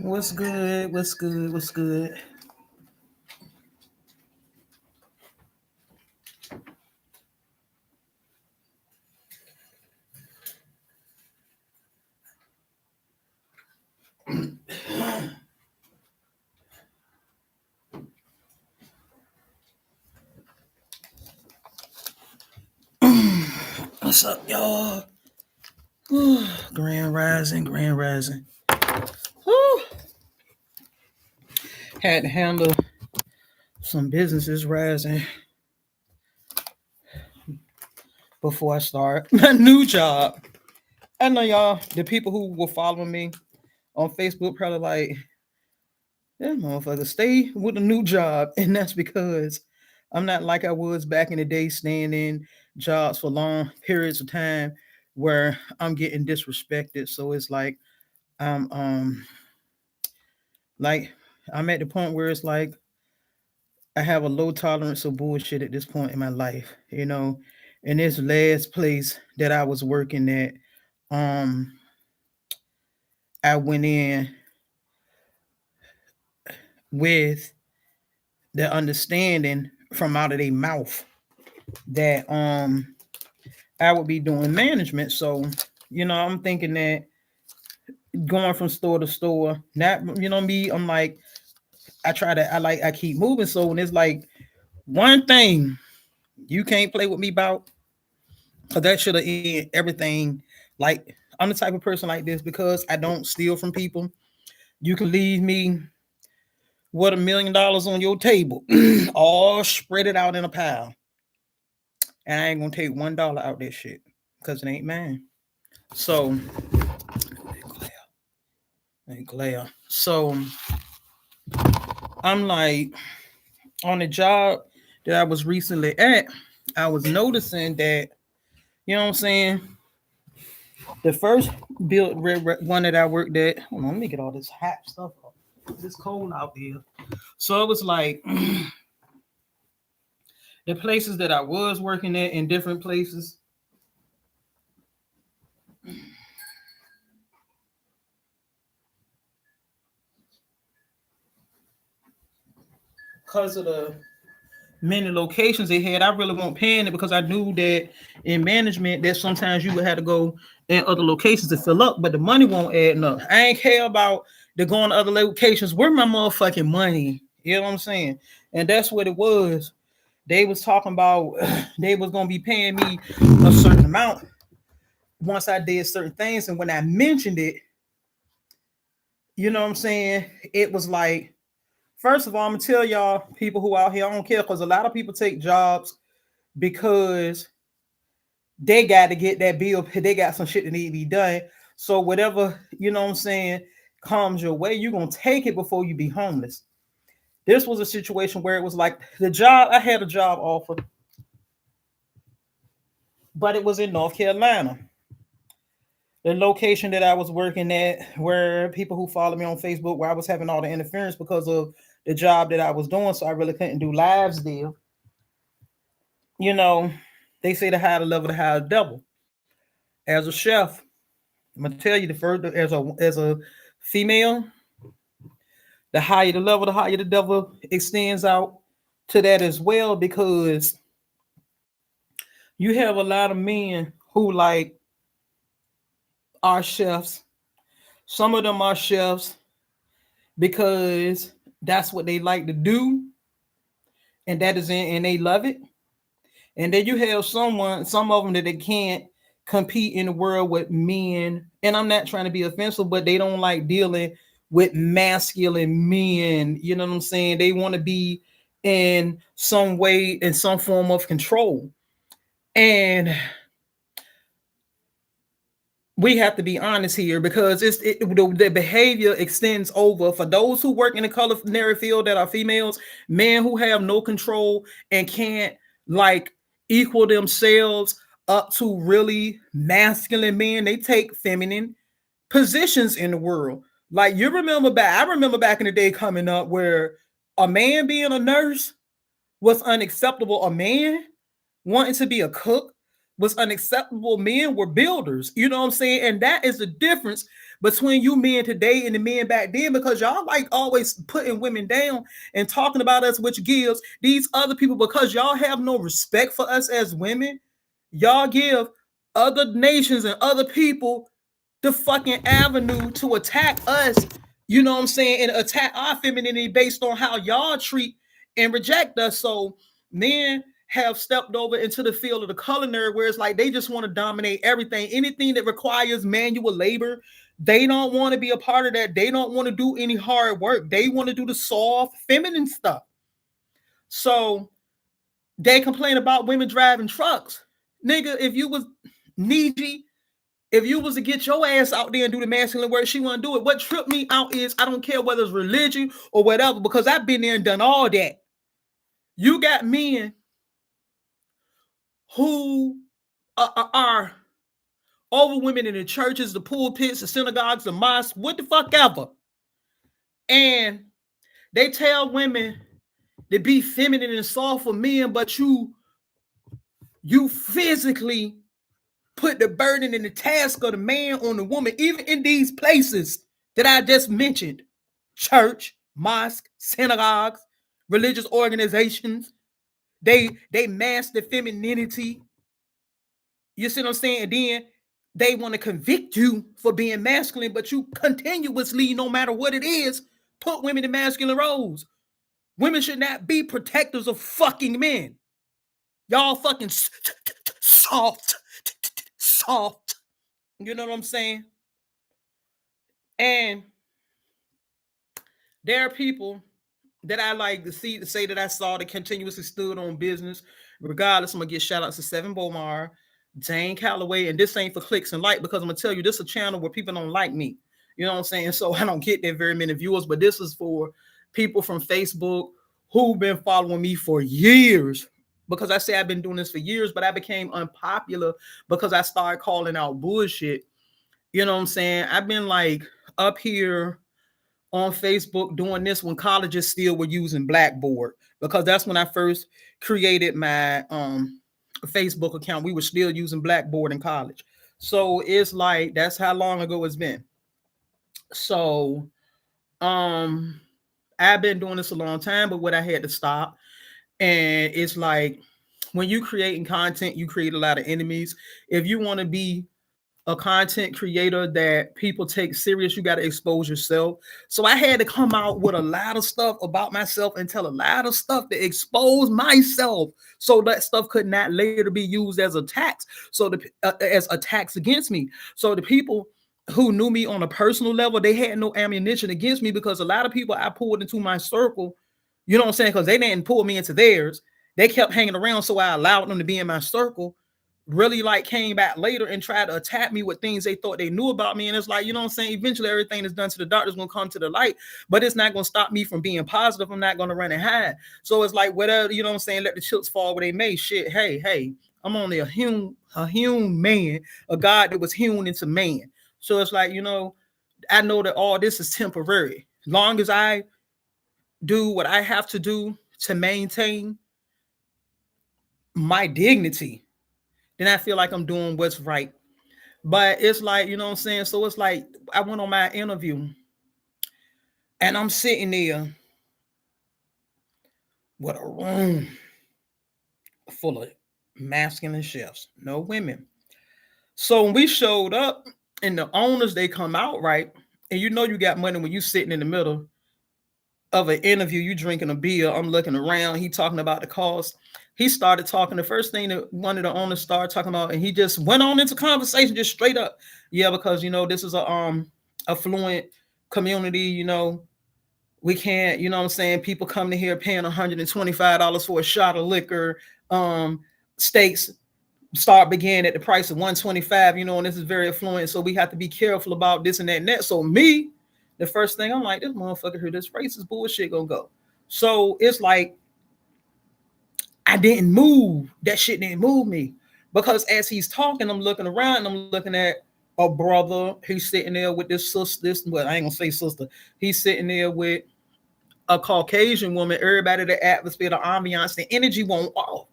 What's good? What's good? What's good? What's up, y'all? Grand rising, grand rising. Whew. Had to handle some businesses rising before I start my new job. I know y'all, the people who were following me on Facebook probably like, that motherfucker stay with a new job. And that's because I'm not like I was back in the day, staying in jobs for long periods of time where I'm getting disrespected. So it's I'm like I'm at the point where it's like I have a low tolerance of bullshit at this point in my life, you know. In this last place that I was working at, um, I went in with the understanding from out of their mouth that I would be doing management. So, I'm thinking that going from store to store, not me, I'm like, I keep moving. So when it's like one thing you can't play with me about, because that should have ended everything. Like, I'm the type of person like this because I don't steal from people. You can leave me with $1 million on your table, all spread it out in a pile, and I ain't gonna take $1 out that shit because it ain't mine. So, ain't glare. So I'm like, on the job that I was recently at, I was noticing that, you know what I'm saying? The first one that I worked at, hold on, let me get all this hot stuff up. It's cold out there. So it was like the places that I was working at in different places. Because of the many locations they had, I really won't paying it because I knew that in management that sometimes you would have to go in other locations to fill up, but the money won't add up. I ain't care about the going to other locations. Where my motherfucking money? You know what I'm saying? And that's what it was. They was talking about they was gonna be paying me a certain amount once I did certain things. And when I mentioned it, you know what I'm saying? It was like, first of all, I'm gonna tell y'all people who out here, I don't care because a lot of people take jobs because they got to get that bill. They got some shit that need to be done. So whatever, you know what I'm saying, comes your way, you're gonna take it before you be homeless. This was a situation where it was like the job, I had a job offer, but it was in North Carolina. The location that I was working at, where people who follow me on Facebook, where I was having all the interference because of the job that I was doing, so I really couldn't do lives there. You know, they say the higher the level, the higher the devil. As a chef, I'm gonna tell you the further as a female, the higher the level, the higher the devil extends out to that as well, because you have a lot of men who like are chefs. Some of them are chefs because that's what they like to do, and that is in, and they love it. And then you have some of them that they can't compete in the world with men. And I'm not trying to be offensive, but they don't like dealing with masculine men. You know what I'm saying? They want to be in some way, in some form of control. And we have to be honest here because the behavior extends over for those who work in the culinary field that are females, men who have no control and can't like equal themselves up to really masculine men. They take feminine positions in the world. Like I remember back in the day coming up where a man being a nurse was unacceptable. A man wanting to be a cook was unacceptable. Men were builders, you know what I'm saying? And that is the difference between you men today and the men back then, because y'all like always putting women down and talking about us, which gives these other people, because y'all have no respect for us as women, y'all give other nations and other people the fucking avenue to attack us, you know what I'm saying, and attack our femininity based on how y'all treat and reject us. So men have stepped over into the field of the culinary, where it's like they just want to dominate everything. Anything that requires manual labor, they don't want to be a part of that. They don't want to do any hard work. They want to do the soft, feminine stuff. So they complain about women driving trucks. Nigga, if you was needy, if you was to get your ass out there and do the masculine work, she want to do it. What tripped me out is I don't care whether it's religion or whatever, because I've been there and done all that. You got men who are over women in the churches, the pulpits, the synagogues, the mosques, what the fuck ever. And they tell women to be feminine and soft for men, but you physically put the burden and the task of the man on the woman, even in these places that I just mentioned: church, mosque, synagogues, religious organizations. They mask the femininity. You see what I'm saying? And then they want to convict you for being masculine, but you continuously, no matter what it is, put women in masculine roles. Women should not be protectors of fucking men. Y'all fucking soft. You know what I'm saying? And there are people that I like to see, to say that I saw, that continuously stood on business. Regardless, I'm gonna get shout outs to Seven Bomar, Jane Calloway, and this ain't for clicks and like, because I'm gonna tell you, this is a channel where people don't like me. You know what I'm saying? So I don't get that very many viewers, but this is for people from Facebook who've been following me for years. Because I say I've been doing this for years, but I became unpopular because I started calling out bullshit. You know what I'm saying? I've been like up here on Facebook doing this when colleges still were using Blackboard, because that's when I first created my Facebook account. We were still using Blackboard in college. So it's like, that's how long ago it's been. So I've been doing this a long time, but what I had to stop. And it's like, when you creating content, you create a lot of enemies. If you want to be a content creator that people take serious, you got to expose yourself. So I had to come out with a lot of stuff about myself and tell a lot of stuff to expose myself, so that stuff could not later be used as attacks. So as attacks against me. So the people who knew me on a personal level, they had no ammunition against me, because a lot of people I pulled into my circle, you know what I'm saying, because they didn't pull me into theirs. They kept hanging around, so I allowed them to be in my circle. Really like came back later and tried to attack me with things they thought they knew about me. And it's like, you know what I'm saying? Eventually everything that's done to the dark is going to come to the light, but it's not going to stop me from being positive. I'm not going to run and hide. So it's like, whatever, you know what I'm saying? Let the chips fall where they may. Shit. Hey, I'm only a hewn man, a God that was hewn into man. So it's like, you know, I know that all this is temporary. Long as I do what I have to do to maintain my dignity, then I feel like I'm doing what's right. But it's like, you know what I'm saying? So it's like, I went on my interview and I'm sitting there with a room full of masculine chefs, no women. So when we showed up and the owners, they come out, right? And you know you got money when you sitting in the middle of an interview, you drinking a beer, I'm looking around, he talking about the cost. He started talking, the first thing that one of the owners started talking about, and he just went on into conversation, just straight up. Yeah, because, you know, this is a affluent community, you know, we can't, you know what I'm saying, people coming in here paying $125 for a shot of liquor. Steaks start beginning at the price of $125, you know, and this is very affluent, so we have to be careful about this and that and that. So me, the first thing I'm like, this motherfucker here, this racist bullshit gonna go. So it's like, I didn't move. That shit didn't move me, because as he's talking, I'm looking around and I'm looking at a brother. He's sitting there with this sister. Well, I ain't gonna say sister. He's sitting there with a Caucasian woman. Everybody, the atmosphere, the ambiance, the energy won't off.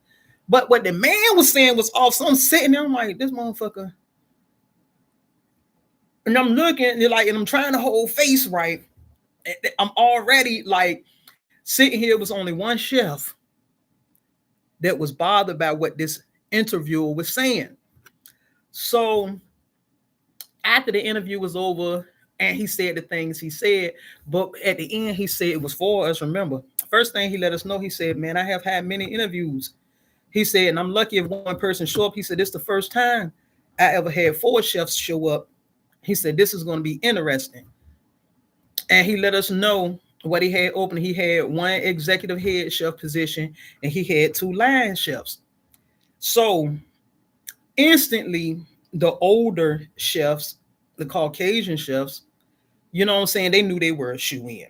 But what the man was saying was off. So I'm sitting there, I'm like, this motherfucker And I'm looking and like, and I'm trying to hold face right. I'm already like sitting here. Was only one chef that was bothered by what this interviewer was saying. So after the interview was over and he said the things he said, but at the end he said it was for us. Remember, first thing he let us know, he said, "Man, I have had many interviews." He said, "And I'm lucky if one person show up." He said, "This is the first time I ever had 4 chefs show up." He said, "This is going to be interesting." And he let us know what he had open. He had one executive head chef position and he had 2 line chefs. So instantly, the older chefs, the Caucasian chefs, you know what I'm saying, they knew they were a shoe in.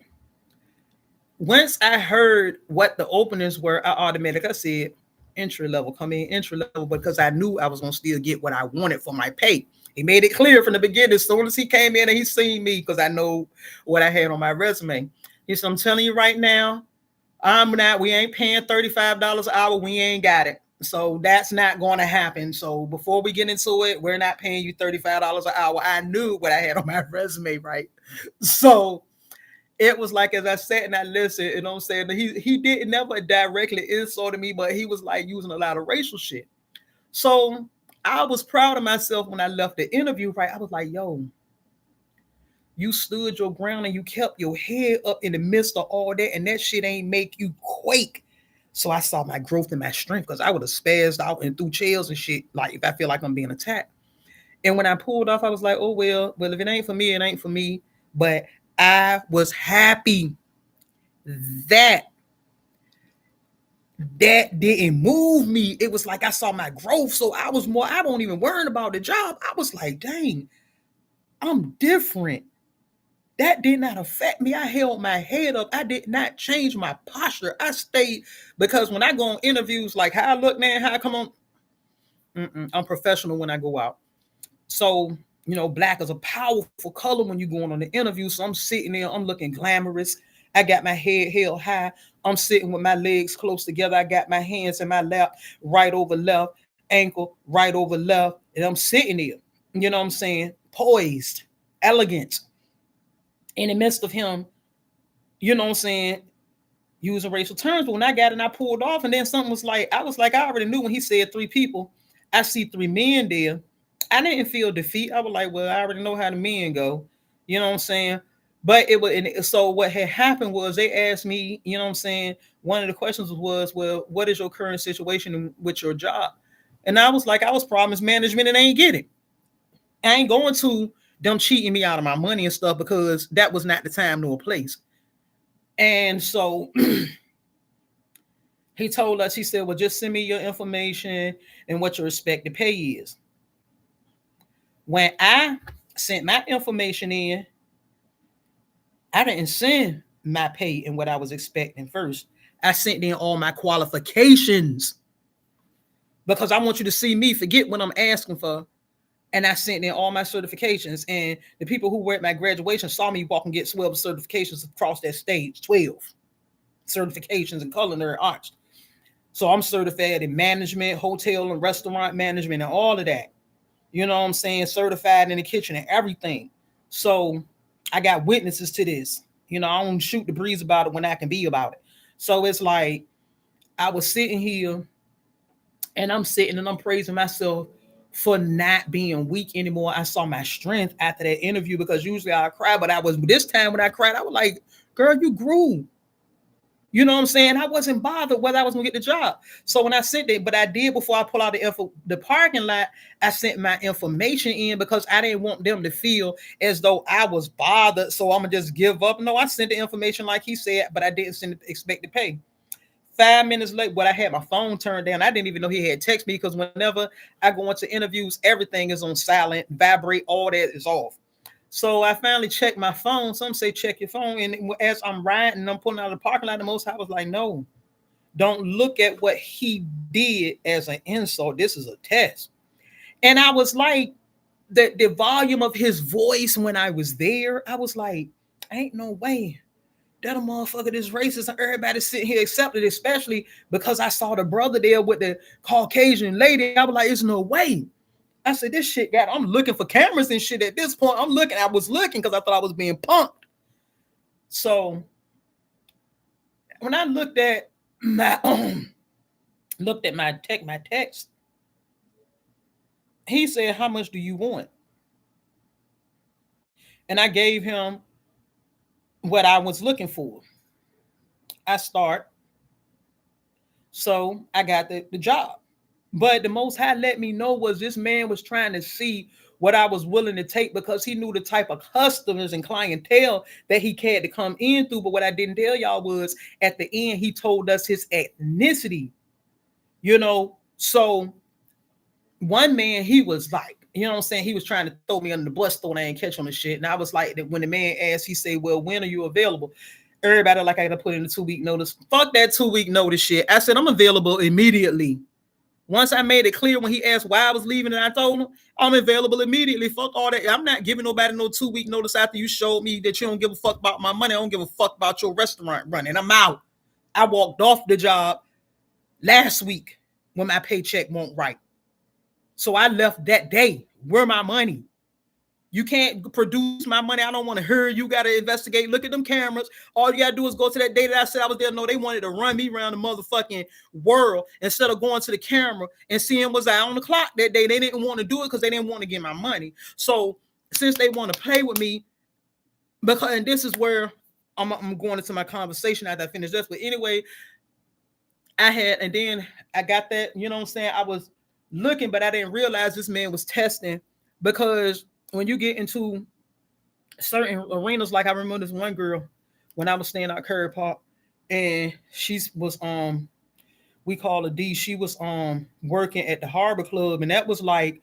Once I heard what the openings were, I automatically, I said, entry level, come in entry level, because I knew I was going to still get what I wanted for my pay. He made it clear from the beginning. As soon as he came in and he seen me, because I know what I had on my resume. He said, "I'm telling you right now, we ain't paying $35 an hour. We ain't got it. So that's not going to happen. So before we get into it, we're not paying you $35 an hour." I knew what I had on my resume, right? So it was like, as I sat and I listened, you know what I'm saying? He didn't never directly insulted me, but he was like using a lot of racial shit. So I was proud of myself when I left the interview, right? I was like, yo, you stood your ground and you kept your head up in the midst of all that, and that shit ain't make you quake. So I saw my growth and my strength, because I would have spazzed out and threw chairs and shit, like if I feel like I'm being attacked. And when I pulled off, I was like, oh, well, if it ain't for me, it ain't for me. But I was happy that that didn't move me. It was like I saw my growth. So I was more, I don't even worry about the job. I was like, dang, I'm different. That did not affect me. I held my head up. I did not change my posture. I stayed, because when I go on interviews, like how I look, man, how I come on, I'm professional when I go out. So, black is a powerful color when you're going on the interview. So I'm sitting there, I'm looking glamorous. I got my head held high. I'm sitting with my legs close together. I got my hands in my lap, right over left, ankle right over left. And I'm sitting there, you know what I'm saying? Poised, elegant, in the midst of him, you know what I'm saying, using racial terms. But when I got it and I pulled off, and then something was like, I already knew when he said 3 people, I see 3 men there. I didn't feel defeat. I was like, well, I already know how the men go. You know what I'm saying? But it was, and so what had happened was they asked me, you know what I'm saying? One of the questions was, well, what is your current situation with your job? And I was like, I was promised management and I ain't get it. I ain't going to them cheating me out of my money and stuff, because that was not the time nor place. And so he told us, he said, well, just send me your information and what your expected pay is. When I sent my information in, I didn't send my pay and what I was expecting first. I sent in all my qualifications, because I want you to see me, forget what I'm asking for. And I sent in all my certifications. And the people who were at my graduation saw me walk and get 12 certifications across that stage, 12 certifications in culinary arts. So I'm certified in management, hotel and restaurant management, and all of that. You know what I'm saying? Certified in the kitchen and everything. So I got witnesses to this. I don't shoot the breeze about it when I can be about it. So it's like I was sitting here and I'm sitting and I'm praising myself for not being weak anymore. I saw my strength after that interview, because usually I cry, but this time when I cried, I was like, girl, you grew. You know what I'm saying? I wasn't bothered whether I was gonna get the job. So when I sent it, but I did, before I pull out the parking lot, I sent my information in, because I didn't want them to feel as though I was bothered. So I'm gonna just give up. No, I sent the information like he said, but I didn't send expect to pay. 5 minutes late, I had my phone turned down. I didn't even know he had texted me, because whenever I go into interviews, everything is on silent, vibrate, all that is off. So I finally checked my phone. Some say check your phone. And as I'm riding, I'm pulling out of the parking lot, the Most High was like, no, don't look at what he did as an insult. This is a test. And I was like, the volume of his voice when I was there, I was like, ain't no way that a motherfucker this racist and everybody sitting here accepted, especially because I saw the brother there with the Caucasian lady. I was like, there's no way. I said, this shit I'm looking for cameras and shit at this point. I was looking because I thought I was being punked. So when I looked at my text, he said, how much do you want? And I gave him what I was looking for. I start. So I got the job. But the Most High let me know was this man was trying to see what I was willing to take because he knew the type of customers and clientele that he had to come in through. But what I didn't tell y'all was at the end, he told us his ethnicity, you know. So one man, he was like, you know what I'm saying? He was trying to throw me under the bus, throw I ain't catch on the shit. And I was like, when the man asked, he said, well, when are you available? Everybody like, I got to put in a 2-week notice. Fuck that 2-week notice shit. I said, I'm available immediately. Once I made it clear when he asked why I was leaving, and I told him I'm available immediately. Fuck all that. I'm not giving nobody no 2-week notice after you showed me that you don't give a fuck about my money. I don't give a fuck about your restaurant running. I'm out. I walked off the job last week when my paycheck won't right. So I left that day. Where my money? You can't produce my money. I don't want to hear. You got to investigate. Look at them cameras. All you got to do is go to that day that I said I was there. No, they wanted to run me around the motherfucking world instead of going to the camera and seeing was I on the clock that day. They didn't want to do it because they didn't want to get my money. So since they want to play with me, because and this is where I'm going into my conversation after I finish this. But anyway, and then I got that, you know what I'm saying? I was looking, but I didn't realize this man was testing because when you get into certain arenas, like I remember this one girl when I was staying at Curry Park, and she was we call her D. She was working at the Harbor Club, and that was like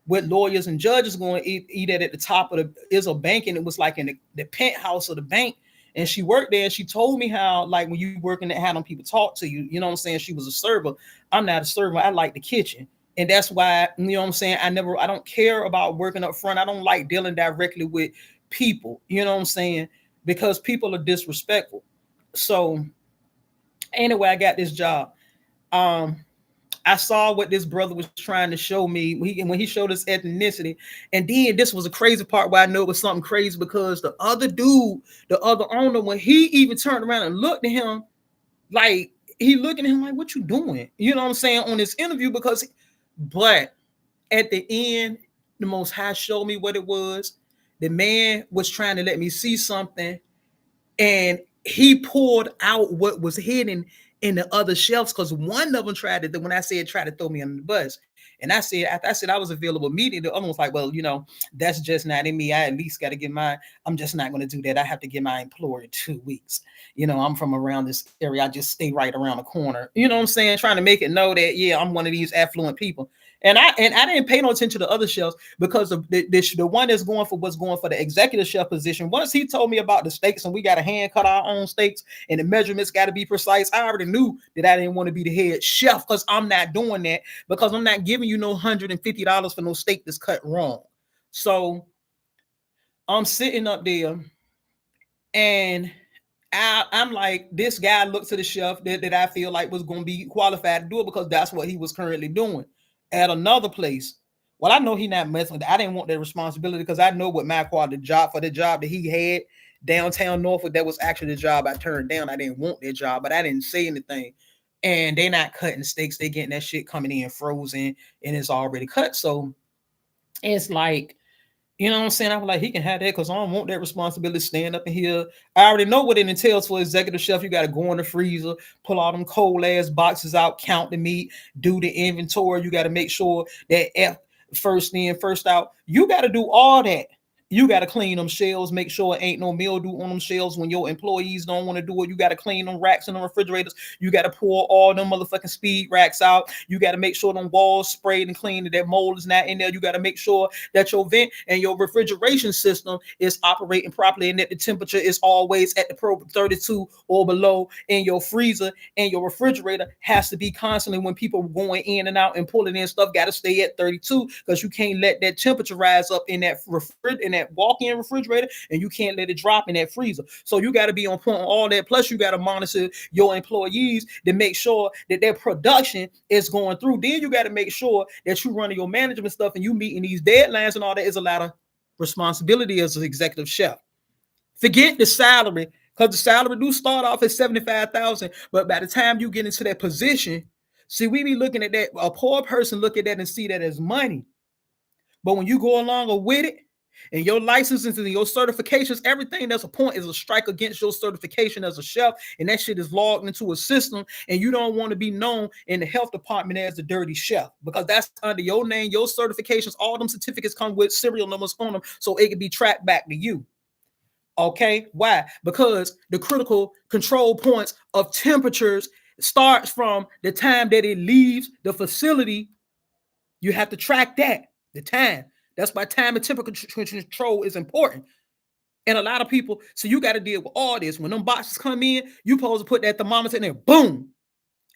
with lawyers and judges going to eat at the top of is a bank, and it was like in the penthouse of the bank. And she worked there, and she told me how, like, when you working at, how them people talk to you. You know what I'm saying? She was a server. I'm not a server. I like the kitchen. And that's why, you know what I'm saying? I don't care about working up front. I don't like dealing directly with people, you know what I'm saying? Because people are disrespectful. So anyway, I got this job. I saw what this brother was trying to show me when he showed us ethnicity. And then this was a crazy part where I know it was something crazy because the other dude, the other owner, when he even turned around and looked at him, like he looking at him like, what you doing? You know what I'm saying? On this interview, but at the end, the Most High showed me what it was. The man was trying to let me see something, and he pulled out what was hidden in the other shelves because one of them tried to, when I said try to throw me under the bus, and I said, after I said I was available immediately, the other one was like, well, you know, that's just not in me. I at least got to get I'm just not going to do that. I have to give my employer 2 weeks. You know, I'm from around this area. I just stay right around the corner. You know what I'm saying? Trying to make it know that, yeah, I'm one of these affluent people. And I didn't pay no attention to the other shelves because the one that's going for the executive chef position. Once he told me about the steaks and we got to hand cut our own steaks and the measurements got to be precise, I already knew that I didn't want to be the head chef because I'm not doing that, because I'm not giving you no $150 for no steak that's cut wrong. So I'm sitting up there and I'm like, this guy looked to the chef that I feel like was going to be qualified to do it because that's what he was currently doing at another place. Well, I know he not messing. I didn't want that responsibility because I know what my quality job that he had downtown Norfolk, that was actually the job I turned down. I didn't want that job, but I didn't say anything. And they not cutting steaks. They getting that shit coming in frozen and it's already cut. So it's like, you know what I'm saying? I was like, he can have that because I don't want that responsibility stand up in here. I already know what it entails for executive chef. You got to go in the freezer, pull all them cold ass boxes out, count the meat, do the inventory. You got to make sure that first in, first out. You got to do all that. You got to clean them shelves, make sure it ain't no mildew on them shelves when your employees don't want to do it. You got to clean them racks and the refrigerators. You got to pour all them motherfucking speed racks out. You got to make sure them walls sprayed and cleaned, that mold is not in there. You got to make sure that your vent and your refrigeration system is operating properly and that the temperature is always at the 32 or below. And your freezer and your refrigerator has to be constantly, when people are going in and out and pulling in stuff, got to stay at 32 because you can't let that temperature rise up in that that walk-in refrigerator, and you can't let it drop in that freezer. So you got to be on point on all that. Plus, you got to monitor your employees to make sure that their production is going through. Then you got to make sure that you running your management stuff and you meeting these deadlines and all that. Is a lot of responsibility as an executive chef. Forget the salary, because the salary do start off at 75,000, but by the time you get into that position, see, we be looking at that. A poor person look at that and see that as money. But when you go along with it, and your licenses and your certifications, everything that's a point is a strike against your certification as a chef, and that shit is logged into a system, and you don't want to be known in the health department as the dirty chef, because that's under your name, your certifications, all them certificates come with serial numbers on them, so it can be tracked back to you. Okay, why? Because the critical control points of temperatures starts from the time that it leaves the facility. You have to track that, the time. That's why time and temperature control is important. And a lot of people, so you got to deal with all this. When them boxes come in, you supposed to put that thermometer in there, boom.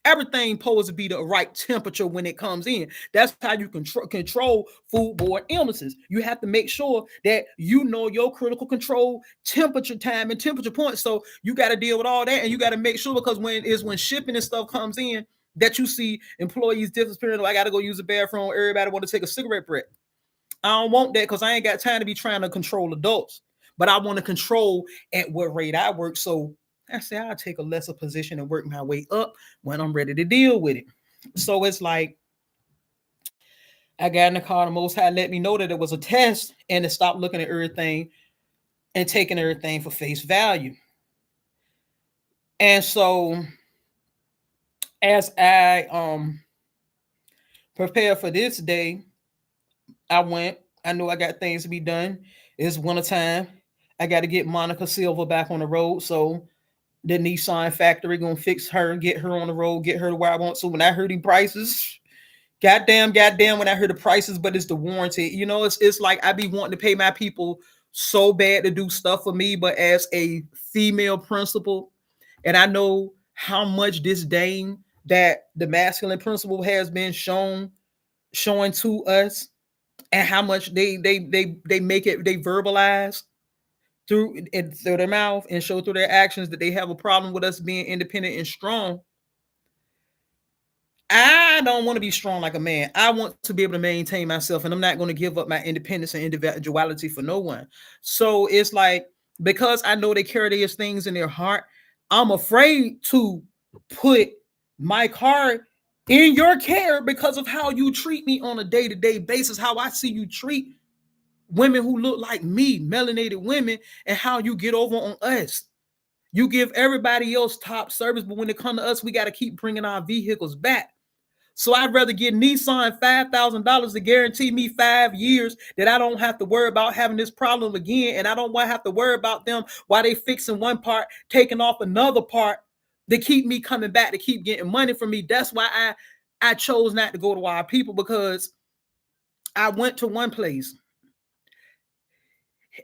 Everything supposed to be the right temperature when it comes in. That's how you control foodborne illnesses. You have to make sure that you know your critical control temperature time and temperature points. So you got to deal with all that, and you got to make sure, because when shipping and stuff comes in, that you see employees disappearing. I got to go use the bathroom. Everybody want to take a cigarette break. I don't want that, because I ain't got time to be trying to control adults. But I want to control at what rate I work. So I say I'll take a lesser position and work my way up when I'm ready to deal with it. So it's like I got in the car, the Most High let me know that it was a test, and to stop looking at everything and taking everything for face value. And so as I prepare for this day, I know I got things to be done. It's wintertime. I got to get Monica Silva back on the road. So the Nissan factory gonna fix her, get her on the road, get her to where I want. So when I heard the prices, goddamn, when I heard the prices, but it's the warranty. You know, it's like I be wanting to pay my people so bad to do stuff for me, but as a female principal, and I know how much disdain that the masculine principle has been showing to us, and how much they make it, they verbalize through their mouth and show through their actions that they have a problem with us being independent and strong. I don't want to be strong like a man. I want to be able to maintain myself, and I'm not going to give up my independence and individuality for no one. So it's like, because I know they carry these things in their heart, I'm afraid to put my card in your care because of how you treat me on a day-to-day basis, how I see you treat women who look like me, melanated women, and how you get over on us. You give everybody else top service, but when it comes to us, we got to keep bringing our vehicles back. So I'd rather get Nissan $5,000 to guarantee me 5 years that I don't have to worry about having this problem again, and I don't want to have to worry about them while they fixing one part, taking off another part to keep me coming back, to keep getting money from me. That's why I chose not to go to our people, because I went to one place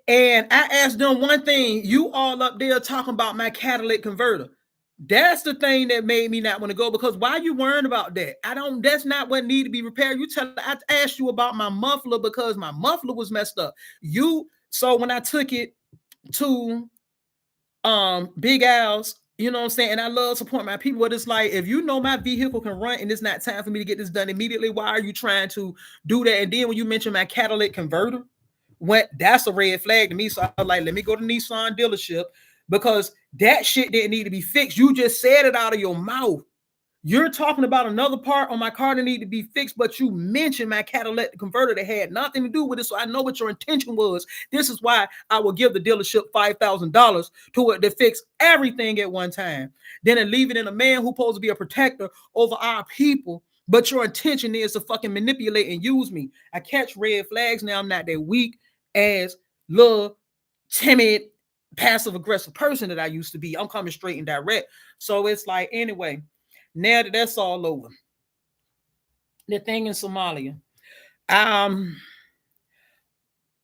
and I asked them one thing. You all up there talking about my catalytic converter. That's the thing that made me not want to go, because why are you worrying about that? That's not what need to be repaired. I asked you about my muffler because my muffler was messed up. So when I took it to Big Al's, you know what I'm saying, and I love supporting my people, but it's like, if you know my vehicle can run and it's not time for me to get this done immediately, why are you trying to do that? And then when you mention my catalytic converter, that's a red flag to me. So I was like, let me go to Nissan dealership, because that shit didn't need to be fixed. You just said it out of your mouth. You're talking about another part on my car that need to be fixed, but you mentioned my catalytic converter that had nothing to do with it. So I know what your intention was. This is why I will give the dealership $5,000 to fix everything at one time. Then leave it in a man who's supposed to be a protector over our people. But your intention is to fucking manipulate and use me. I catch red flags now. I'm not that weak as little timid, passive aggressive person that I used to be. I'm coming straight and direct. So it's like, anyway, now that that's all over, the thing in Somalia,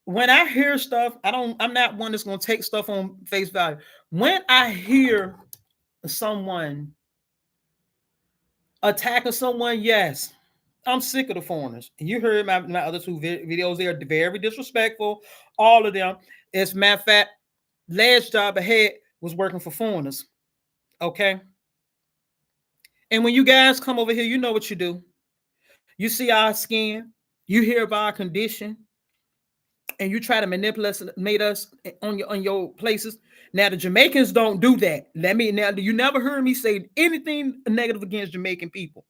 when I hear stuff, I'm not one that's going to take stuff on face value. When I hear someone attacking someone, yes, I'm sick of the foreigners. You heard my other two videos. They are very disrespectful. All of them. As a matter of fact, last job I had was working for foreigners. Okay. And when you guys come over here, you know what you do. You see our skin, you hear of our condition, and you try to manipulate us on your places. Now the Jamaicans don't do that. You never heard me say anything negative against Jamaican people.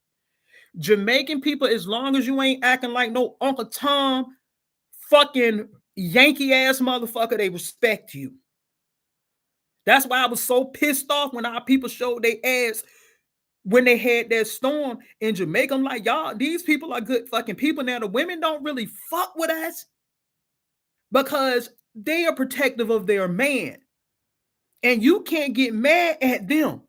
Jamaican people, as long as you ain't acting like no Uncle Tom fucking Yankee ass motherfucker, they respect you. That's why I was so pissed off when our people showed their ass when they had that storm in Jamaica. I'm like, y'all, these people are good fucking people. Now the women don't really fuck with us because they are protective of their man. And you can't get mad at them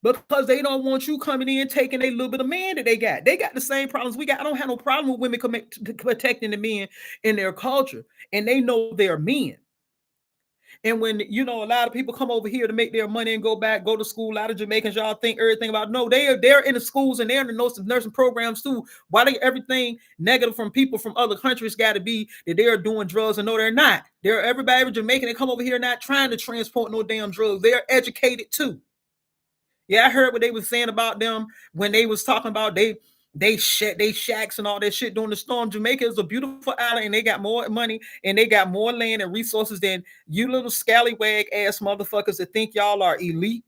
because they don't want you coming in taking a little bit of man that they got. They got the same problems we got. I don't have no problem with women protecting the men in their culture, and they know they're men. And when, you know, a lot of people come over here to make their money and go back, go to school, a lot of Jamaicans, y'all think everything about, no, they're in the schools and they're in the nursing programs too. Why they everything negative from people from other countries got to be that they're doing drugs, and no, they're not. Every Jamaican, they come over here not trying to transport no damn drugs. They're educated too. Yeah, I heard what they were saying about them when they was talking about they shacks and all that shit during the storm. Jamaica is a beautiful island, and they got more money and they got more land and resources than you little scallywag ass motherfuckers that think y'all are elite.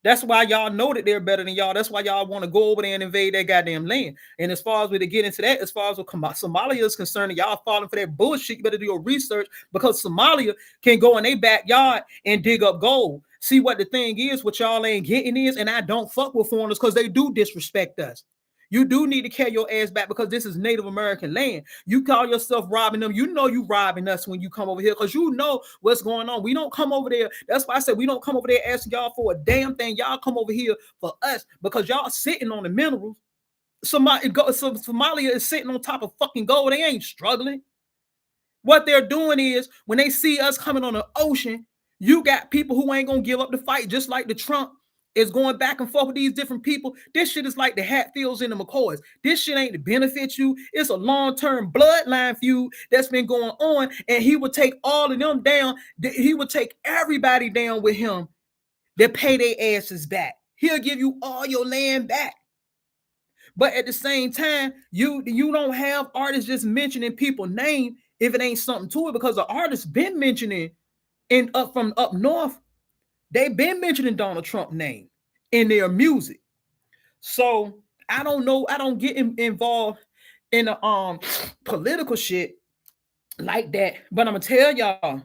That's why y'all know that they're better than y'all. That's why y'all want to go over there and invade that goddamn land. And as far as we to get into that, as far as Somalia is concerned, y'all falling for that bullshit, you better do your research, because Somalia can go in their backyard and dig up gold. See, what the thing is, what y'all ain't getting is, and I don't fuck with foreigners because they do disrespect us. You do need to carry your ass back because this is Native American land. You call yourself robbing them. You know you robbing us when you come over here because you know what's going on. We don't come over there. That's why I said we don't come over there asking y'all for a damn thing. Y'all come over here for us because y'all sitting on the minerals. Somalia is sitting on top of fucking gold. They ain't struggling. What they're doing is when they see us coming on the ocean, you got people who ain't going to give up the fight, just like the Trump is going back and forth with these different people. This shit is like the Hatfields and the McCoys. This shit ain't to benefit you. It's a long-term bloodline feud that's been going on, and he would take all of them down. He would take everybody down with him that pay their asses back. He'll give you all your land back. But at the same time, you don't have artists just mentioning people's name if it ain't something to it, because the artists been mentioning from up north. They've been mentioning Donald Trump name in their music. So I don't know. I don't get involved in the political shit like that. But I'm gonna tell y'all,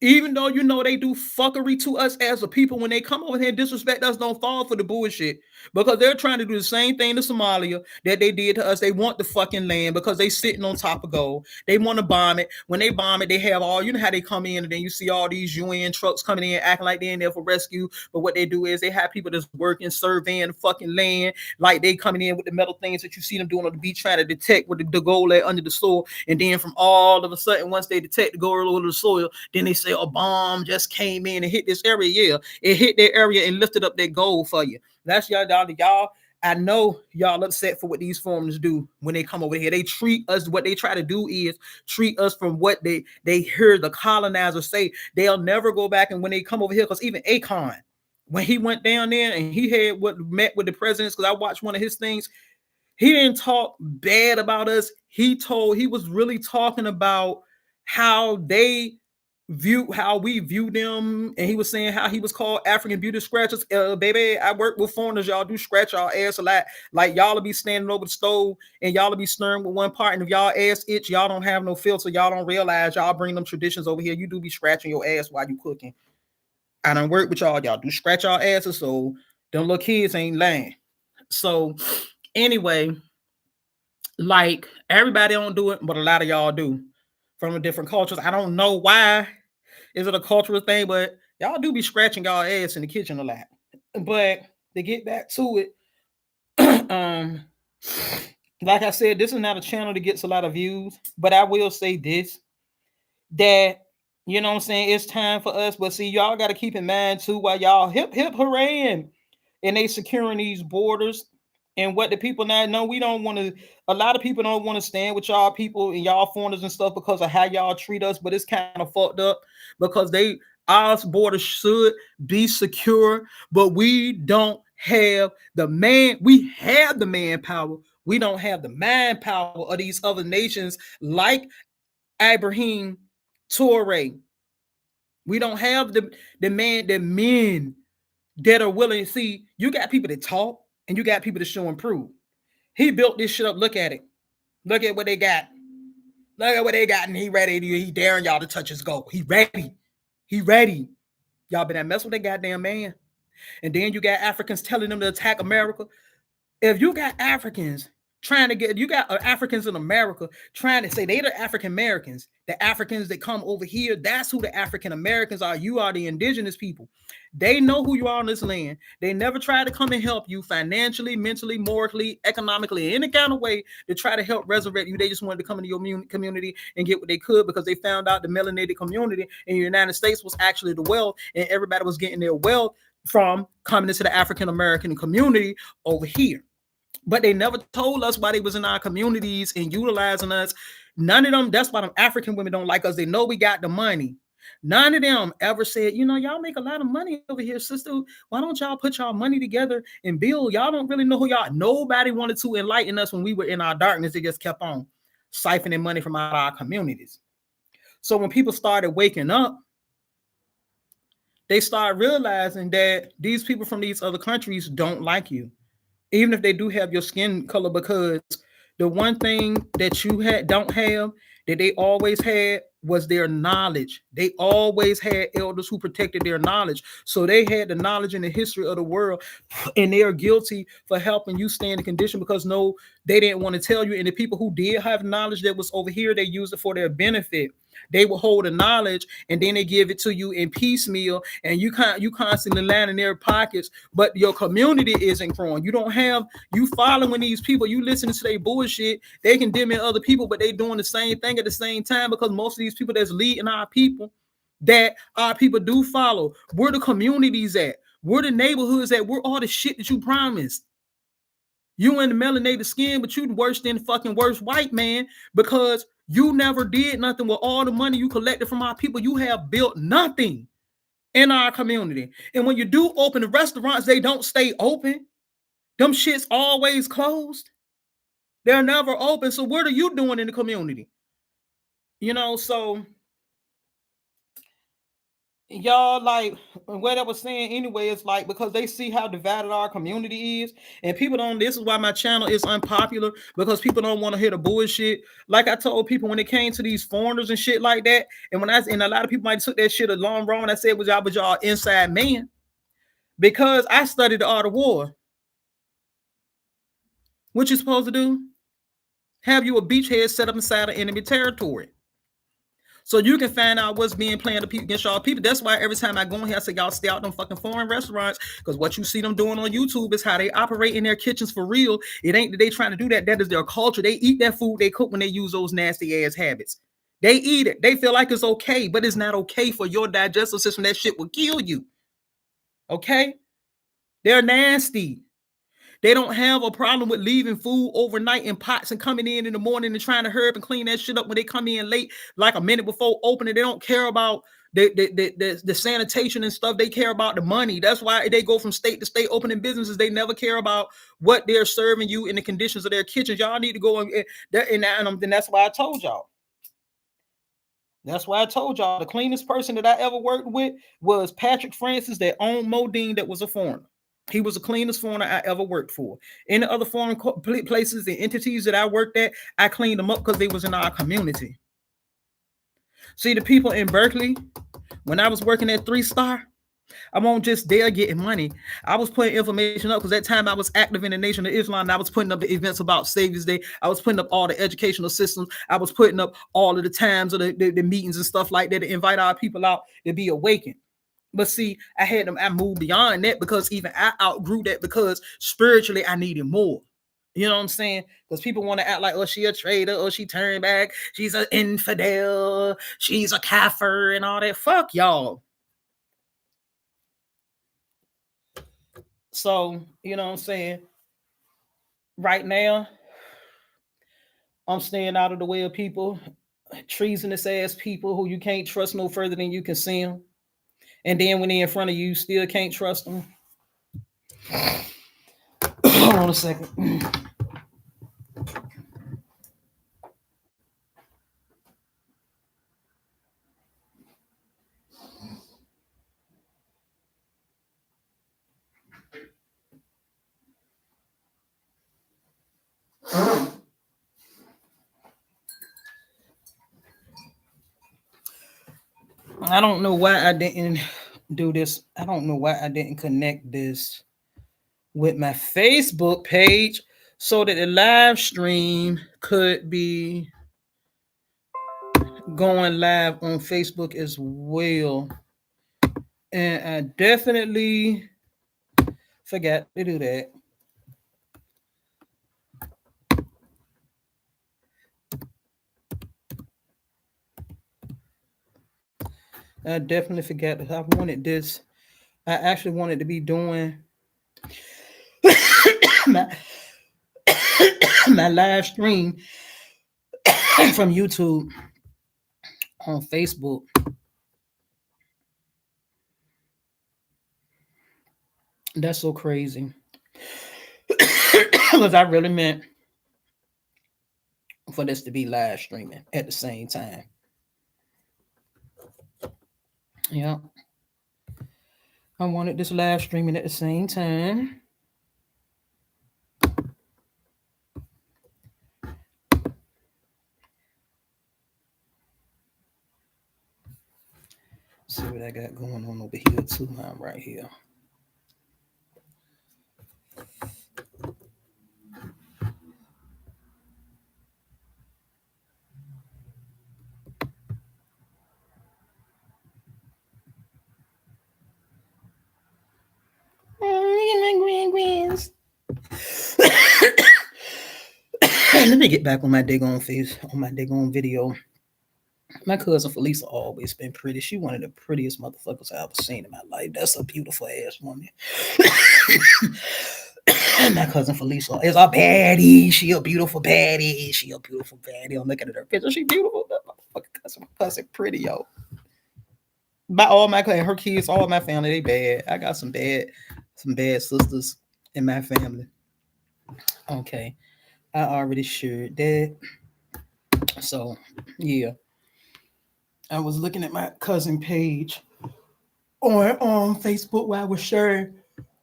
even though you know they do fuckery to us as a people, when they come over here and disrespect us, don't fall for the bullshit, because they're trying to do the same thing to Somalia that they did to us. They want the fucking land because they sitting on top of gold. They want to bomb it. When they bomb it, they have all, you know how they come in and then you see all these UN trucks coming in acting like they're in there for rescue. But what they do is they have people that's working, surveying the fucking land, like they coming in with the metal things that you see them doing on the beach, trying to detect what the gold at under the soil. And then from all of a sudden, once they detect the gold under the soil, then they say a bomb just came in and hit this area. Yeah, it hit that area and lifted up that gold for you. That's y'all. I know y'all upset for what these foreigners do when they come over here. They treat us, what they try to do is treat us from what they hear the colonizers say. They'll never go back. And when they come over here, because even Akon, when he went down there and he had met with the presidents, because I watched one of his things, he didn't talk bad about us. He was really talking about how we view them, and he was saying how he was called African beauty scratchers. Baby, I work with foreigners. Y'all do scratch y'all ass a lot. Like y'all will be standing over the stove and y'all will be stirring with one part, and if y'all ass itch, y'all don't have no filter. Y'all don't realize y'all bring them traditions over here. You do be scratching your ass while you cooking. I don't work with y'all. Y'all do scratch y'all asses, so them little kids ain't lying. So anyway, like everybody don't do it, but a lot of y'all do from different cultures. I don't know why. Is it a cultural thing? But y'all do be scratching y'all ass in the kitchen a lot. But to get back to it, like I said, this is not a channel that gets a lot of views, but I will say this, that, you know what I'm saying, it's time for us. But see, y'all got to keep in mind too, while y'all hip hooray and they securing these borders, And what the people now know, we don't want to. A lot of people don't want to stand with y'all people and y'all foreigners and stuff because of how y'all treat us. But it's kind of fucked up because our borders should be secure, but we don't have the man. We have the manpower. We don't have the manpower of these other nations like Ibrahim Traore. We don't have the men that are willing to see. You got people that talk and you got people that show and prove. He built this shit up. Look at it. Look at what they got. Look at what they got, and he ready. He daring y'all to touch his goal. He ready. He ready. Y'all been at mess with that goddamn man. And then you got Africans telling them to attack America. If you got Africans trying to get, you got Africans in America trying to say they're the African Americans, the Africans that come over here, that's who the African Americans are. You are the indigenous people. They know who you are on this land. They never try to come and help you financially, mentally, morally, economically, any kind of way to try to help resurrect you. They just wanted to come into your community and get what they could because they found out the melanated community in the United States was actually the wealth, and everybody was getting their wealth from coming into the African American community over here. But they never told us why they was in our communities and utilizing us. None of them, that's why them African women don't like us. They know we got the money. None of them ever said, y'all make a lot of money over here, sister. Why don't y'all put y'all money together and build? Y'all don't really know who y'all. Nobody wanted to enlighten us when we were in our darkness. They just kept on siphoning money from out our communities. So when people started waking up, they started realizing that these people from these other countries don't like you, even if they do have your skin color, because the one thing that you don't have that they always had was their knowledge. They always had elders who protected their knowledge. So they had the knowledge and the history of the world, and they are guilty for helping you stay in the condition because no, they didn't want to tell you. And the people who did have knowledge that was over here, they used it for their benefit. They will hold the knowledge and then they give it to you in piecemeal, and you constantly land in their pockets, but your community isn't growing. You don't have you following these people, you listening to their bullshit. They condemning other people, but they doing the same thing at the same time because most of these people that's leading our people that our people do follow, where the communities at, where the neighborhoods at, where all the shit that you promised. You in the melanated skin, but you worse than fucking worst white man because you never did nothing with all the money you collected from our people. You have built nothing in our community. And when you do open the restaurants, they don't stay open. Them shit's always closed. They're never open. So what are you doing in the community? So y'all, like what I was saying anyway, is like because they see how divided our community is, and people don't. This is why my channel is unpopular, because people don't want to hear the bullshit. Like I told people when it came to these foreigners and shit like that, and a lot of people might took that shit a long wrong. And I said was y'all inside man, because I studied the art of war. What you supposed to do? Have you a beachhead set up inside of enemy territory, so you can find out what's being planned against y'all people. That's why every time I go in here, I say y'all stay out them fucking foreign restaurants, because what you see them doing on YouTube is how they operate in their kitchens for real. It ain't that they trying to do that. That is their culture. They eat that food they cook when they use those nasty ass habits. They eat it. They feel like it's okay, but it's not okay for your digestive system. That shit will kill you. Okay? They're nasty. They don't have a problem with leaving food overnight in pots and coming in the morning and trying to hurry up and clean that shit up when they come in late, like a minute before opening. They don't care about the sanitation and stuff. They care about the money. That's why they go from state to state opening businesses. They never care about what they're serving you in the conditions of their kitchens. Y'all need to go and that's why I told y'all. That's why I told y'all the cleanest person that I ever worked with was Patrick Francis that owned Modine, that was a foreigner. He was the cleanest foreigner I ever worked for. Any other foreign places and entities that I worked at, I cleaned them up because they was in our community. See, the people in Berkeley, when I was working at 3-Star, I won't just there getting money. I was putting information up because that time I was active in the Nation of Islam. And I was putting up the events about Savior's Day. I was putting up all the educational systems. I was putting up all of the times of the meetings and stuff like that to invite our people out to be awakened. But see, I moved beyond that because even I outgrew that, because spiritually I needed more. You know what I'm saying? Because people want to act like, oh, she a traitor, or she turned back, she's an infidel, she's a kafir and all that. Fuck y'all. So, you know what I'm saying? right now, I'm staying out of the way of people, treasonous ass people who you can't trust no further than you can see them. And then when they're in front of you, you still can't trust them. Hold on a second. I don't know why I didn't do this. I don't know why I didn't connect this with my Facebook page so that the live stream could be going live on Facebook as well. And I definitely forgot to do that. I definitely forgot that I wanted this. I actually wanted to be doing my, my live stream from YouTube on Facebook. That's so crazy. Because I really meant for this to be live streaming at the same time. Yeah. I wanted this live streaming at the same time. See what I got going on over here too. I'm right here. Let me get back on my daggone face, on my daggone video. My cousin Felisa always been pretty. She one of the prettiest motherfuckers I ever seen in my life. That's a beautiful ass woman. My cousin Felisa is a baddie. She a beautiful baddie. She a beautiful baddie. I'm looking at her picture. She beautiful. That motherfucking cousin pretty, yo. My all my her kids, all my family, they bad. I got some bad sisters in my family. Okay. I already shared that. So yeah. I was looking at my cousin page on Facebook while I was sharing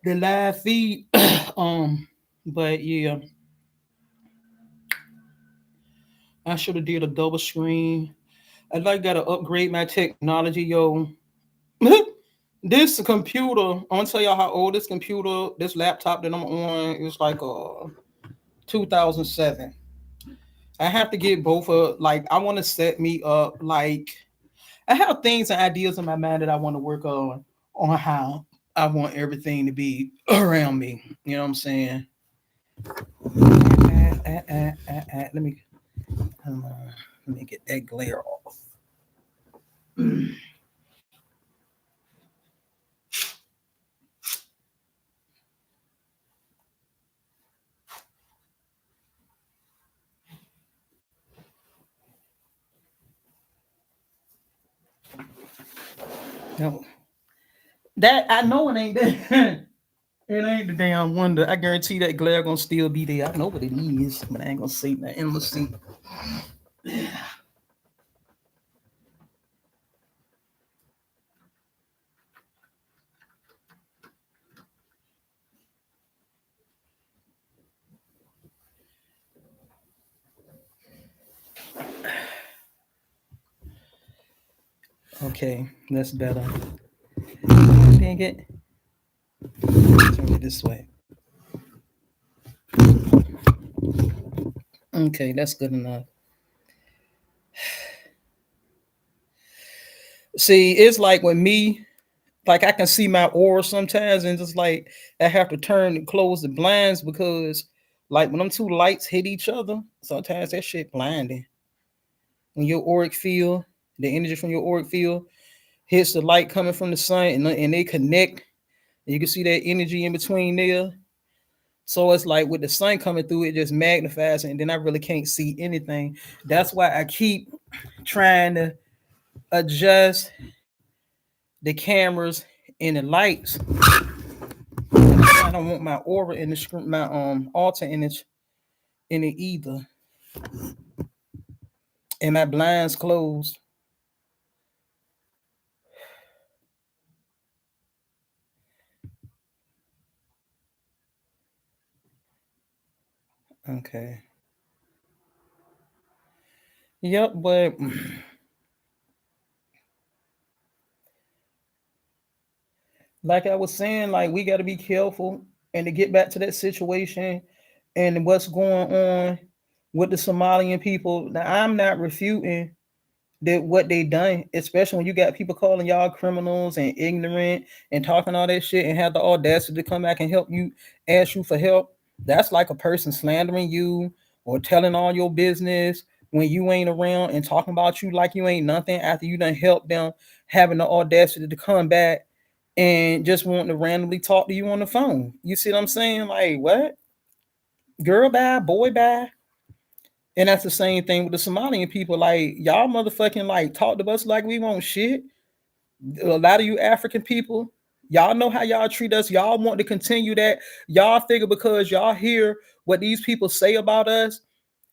the live feed. But yeah, I should have did a double screen. I like gotta upgrade my technology, yo. This computer, I'm gonna tell y'all how old this computer, this laptop that I'm on is like 2007. I have to get both of like I want to set me up like I have things and ideas in my mind that I want to work on how I want everything to be around me. You know what I'm saying? Let me let me get that glare off. No, that I know it ain't that. It ain't the damn wonder. I guarantee that glare gonna still be there. I know what it is, but I ain't gonna say nothing. Let's see. Okay, that's better. Dang it. Turn it this way. Okay, that's good enough. See, it's like with me, like I can see my aura sometimes, and just like I have to turn and close the blinds because, like, when them two lights hit each other, sometimes that shit blinding. When your auric field, the energy from your auric field hits the light coming from the sun, and they connect, and you can see that energy in between there. So it's like with the sun coming through, it just magnifies, and then I really can't see anything. That's why I keep trying to adjust the cameras and the lights. I don't want my aura in the screen, my altar in it either, and my blinds closed. Okay. Yep, but like I was saying, like we got to be careful, and to get back to that situation and what's going on with the Somalian people. Now, I'm not refuting that what they done, especially when you got people calling y'all criminals and ignorant and talking all that shit and have the audacity to come back and help you, ask you for help. That's like a person slandering you or telling all your business when you ain't around and talking about you like you ain't nothing after you done helped them, having the audacity to come back and just wanting to randomly talk to you on the phone. You see what I'm saying? Like, what? Girl bye, boy bye. And that's the same thing with the Somalian people. Like, y'all motherfucking like talk to us like we want shit. A lot of you African people, y'all know how y'all treat us. Y'all want to continue that. Y'all figure because y'all hear what these people say about us,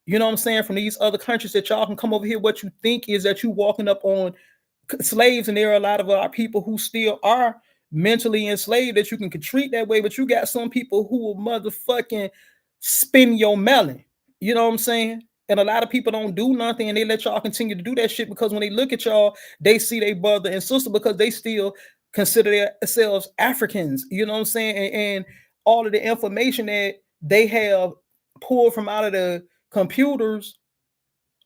you know what I'm saying, from these other countries, that y'all can come over here. What you think is that you walking up on slaves, and there are a lot of our people who still are mentally enslaved that you can treat that way, but you got some people who will motherfucking spin your melon. You know what I'm saying? And a lot of people don't do nothing, and they let y'all continue to do that shit because when they look at y'all, they see their brother and sister because they still consider themselves Africans. You know what I'm saying? And all of the information that they have pulled from out of the computers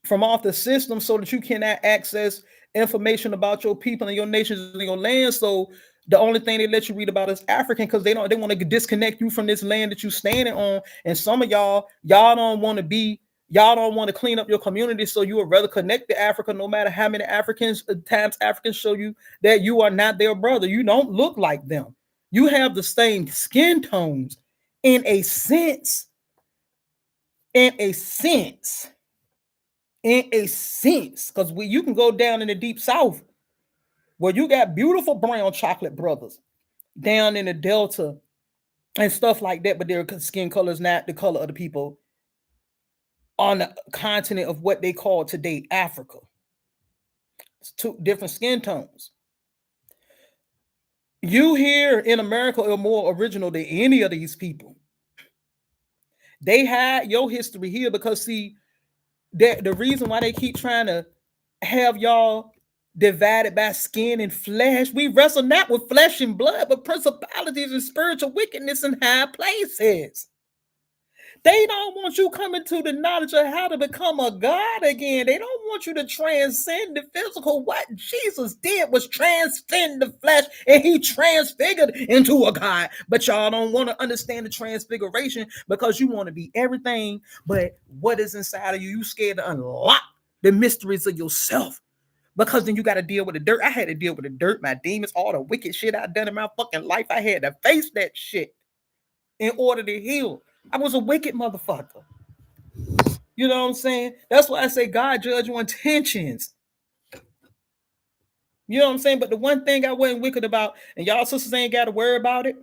from off the system so that you cannot access information about your people and your nations and your land. So the only thing they let you read about is African because they want to disconnect you from this land that you standing on. And some of y'all don't want to be, y'all don't want to clean up your community. So you would rather connect to Africa no matter how many times Africans show you that you are not their brother. You don't look like them. You have the same skin tones in a sense. In a sense. In a sense, because you can go down in the deep south where you got beautiful brown chocolate brothers down in the Delta and stuff like that, but their skin color is not the color of the people on the continent of what they call today Africa. It's two different skin tones. You here in America are more original than any of these people. They had your history here because see, the reason why they keep trying to have y'all divided by skin and flesh. We wrestle not with flesh and blood, but principalities and spiritual wickedness in high places. They don't want you coming to the knowledge of how to become a God again. They don't want you to transcend the physical. What Jesus did was transcend the flesh, and he transfigured into a God. But y'all don't want to understand the transfiguration because you want to be everything but what is inside of you. You scared to unlock the mysteries of yourself. Because then you got to deal with the dirt. I had to deal with the dirt, my demons, all the wicked shit I've done in my fucking life. I had to face that shit in order to heal. I was a wicked motherfucker. You know what I'm saying? That's why I say God judge your intentions. You know what I'm saying? But the one thing I wasn't wicked about, and y'all sisters ain't got to worry about it.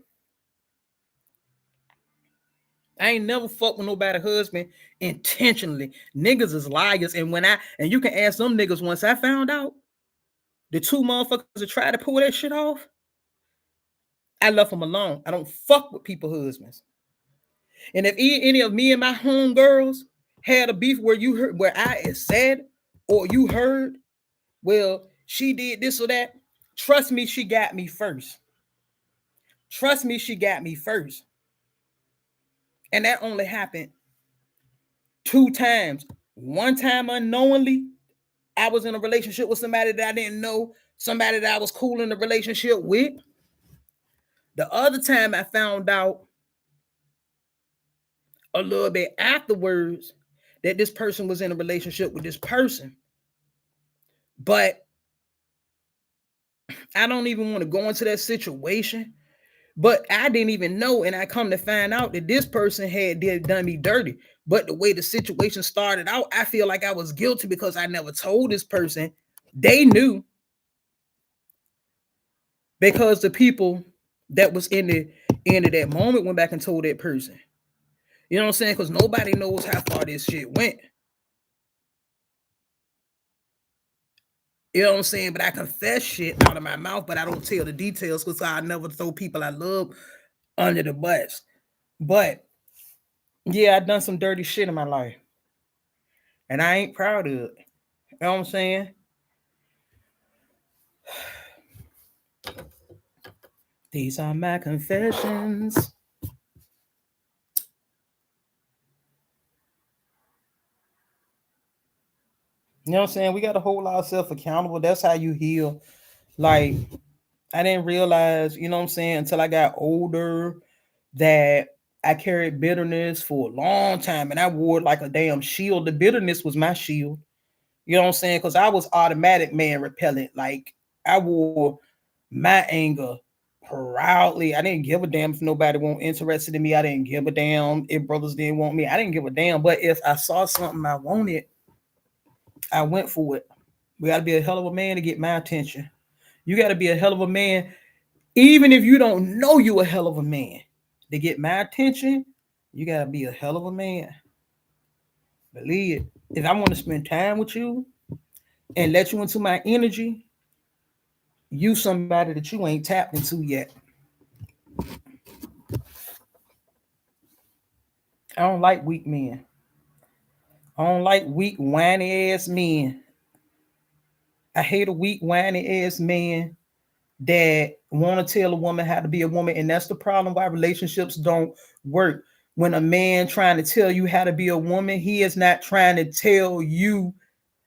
I ain't never fucked with nobody husband intentionally. Niggas is liars. And you can ask them niggas once I found out the two motherfuckers that tried to pull that shit off, I left them alone. I don't fuck with people husbands. And if any of me and my homegirls had a beef where you heard, where I said, or you heard, well, she did this or that, trust me, she got me first. Trust me, she got me first. And that only happened 2 times. One time unknowingly, I was in a relationship with somebody that I didn't know, somebody that I was cool in the relationship with. The other time I found out a little bit afterwards that this person was in a relationship with this person. But I don't even want to go into that situation But I didn't even know, and I come to find out that this person had done me dirty. But the way the situation started out, I feel like I was guilty because I never told this person. They knew because the people that was in the end of that moment went back and told that person. You know what I'm saying? Because nobody knows how far this shit went. You know what I'm saying? But I confess shit out of my mouth, but I don't tell the details because I never throw people I love under the bus. But yeah, I done some dirty shit in my life. And I ain't proud of it. You know what I'm saying? These are my confessions. You know what I'm saying? We got to hold ourselves accountable. That's how you heal. Like, I didn't realize, you know what I'm saying, until I got older that I carried bitterness for a long time and I wore it like a damn shield. The bitterness was my shield. You know what I'm saying? Because I was automatic man repellent. Like, I wore my anger proudly. I didn't give a damn if nobody wasn't interested in me. I didn't give a damn if brothers didn't want me. I didn't give a damn. But if I saw something I wanted, I went for it. We got to be a hell of a man to get my attention. You got to be a hell of a man, even if you don't know you a hell of a man. To get my attention, you got to be a hell of a man. Believe it. If I want to spend time with you and let you into my energy, you somebody that you ain't tapped into yet. I don't like weak men. I don't like weak, whiny ass men. I hate a weak, whiny ass man that want to tell a woman how to be a woman. And that's the problem why relationships don't work. When a man trying to tell you how to be a woman, he is not trying to tell you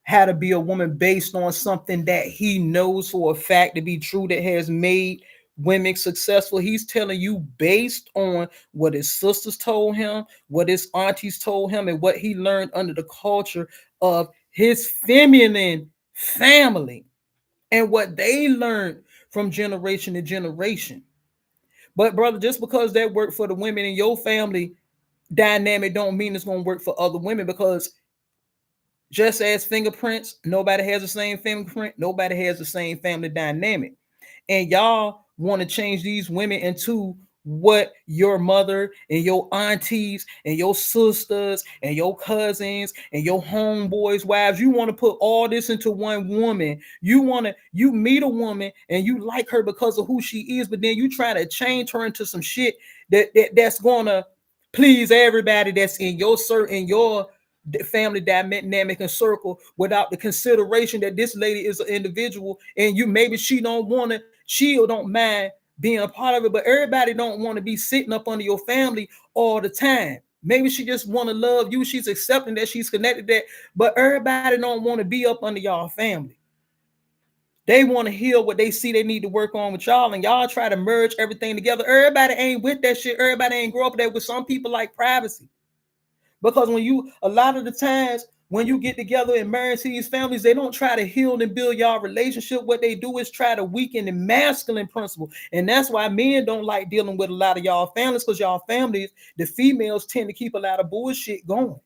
how to be a woman based on something that he knows for a fact to be true that has made women successful. He's telling you based on what his sisters told him, what his aunties told him, and what he learned under the culture of his feminine family and what they learned from generation to generation. But brother, just because that worked for the women in your family dynamic don't mean it's going to work for other women, because just as fingerprints, nobody has the same fingerprint, nobody has the same family dynamic. And y'all want to change these women into what your mother and your aunties and your sisters and your cousins and your homeboys' wives, you want to put all this into one woman. You meet a woman and you like her because of who she is, but then you try to change her into some shit that's gonna please everybody that's in your family dynamic and circle, without the consideration that this lady is an individual and you maybe she don't mind being a part of it, but everybody don't want to be sitting up under your family all the time. Maybe she just want to love you. She's accepting that she's connected that, but everybody don't want to be up under y'all family. They want to heal what they see they need to work on with y'all, and y'all try to merge everything together. Everybody ain't with that shit. Everybody ain't grow up there. With some people like privacy. Because a lot of the times when you get together and marry to these families, they don't try to heal and build y'all relationship. What they do is try to weaken the masculine principle. And that's why men don't like dealing with a lot of y'all families, because y'all families, the females tend to keep a lot of bullshit going.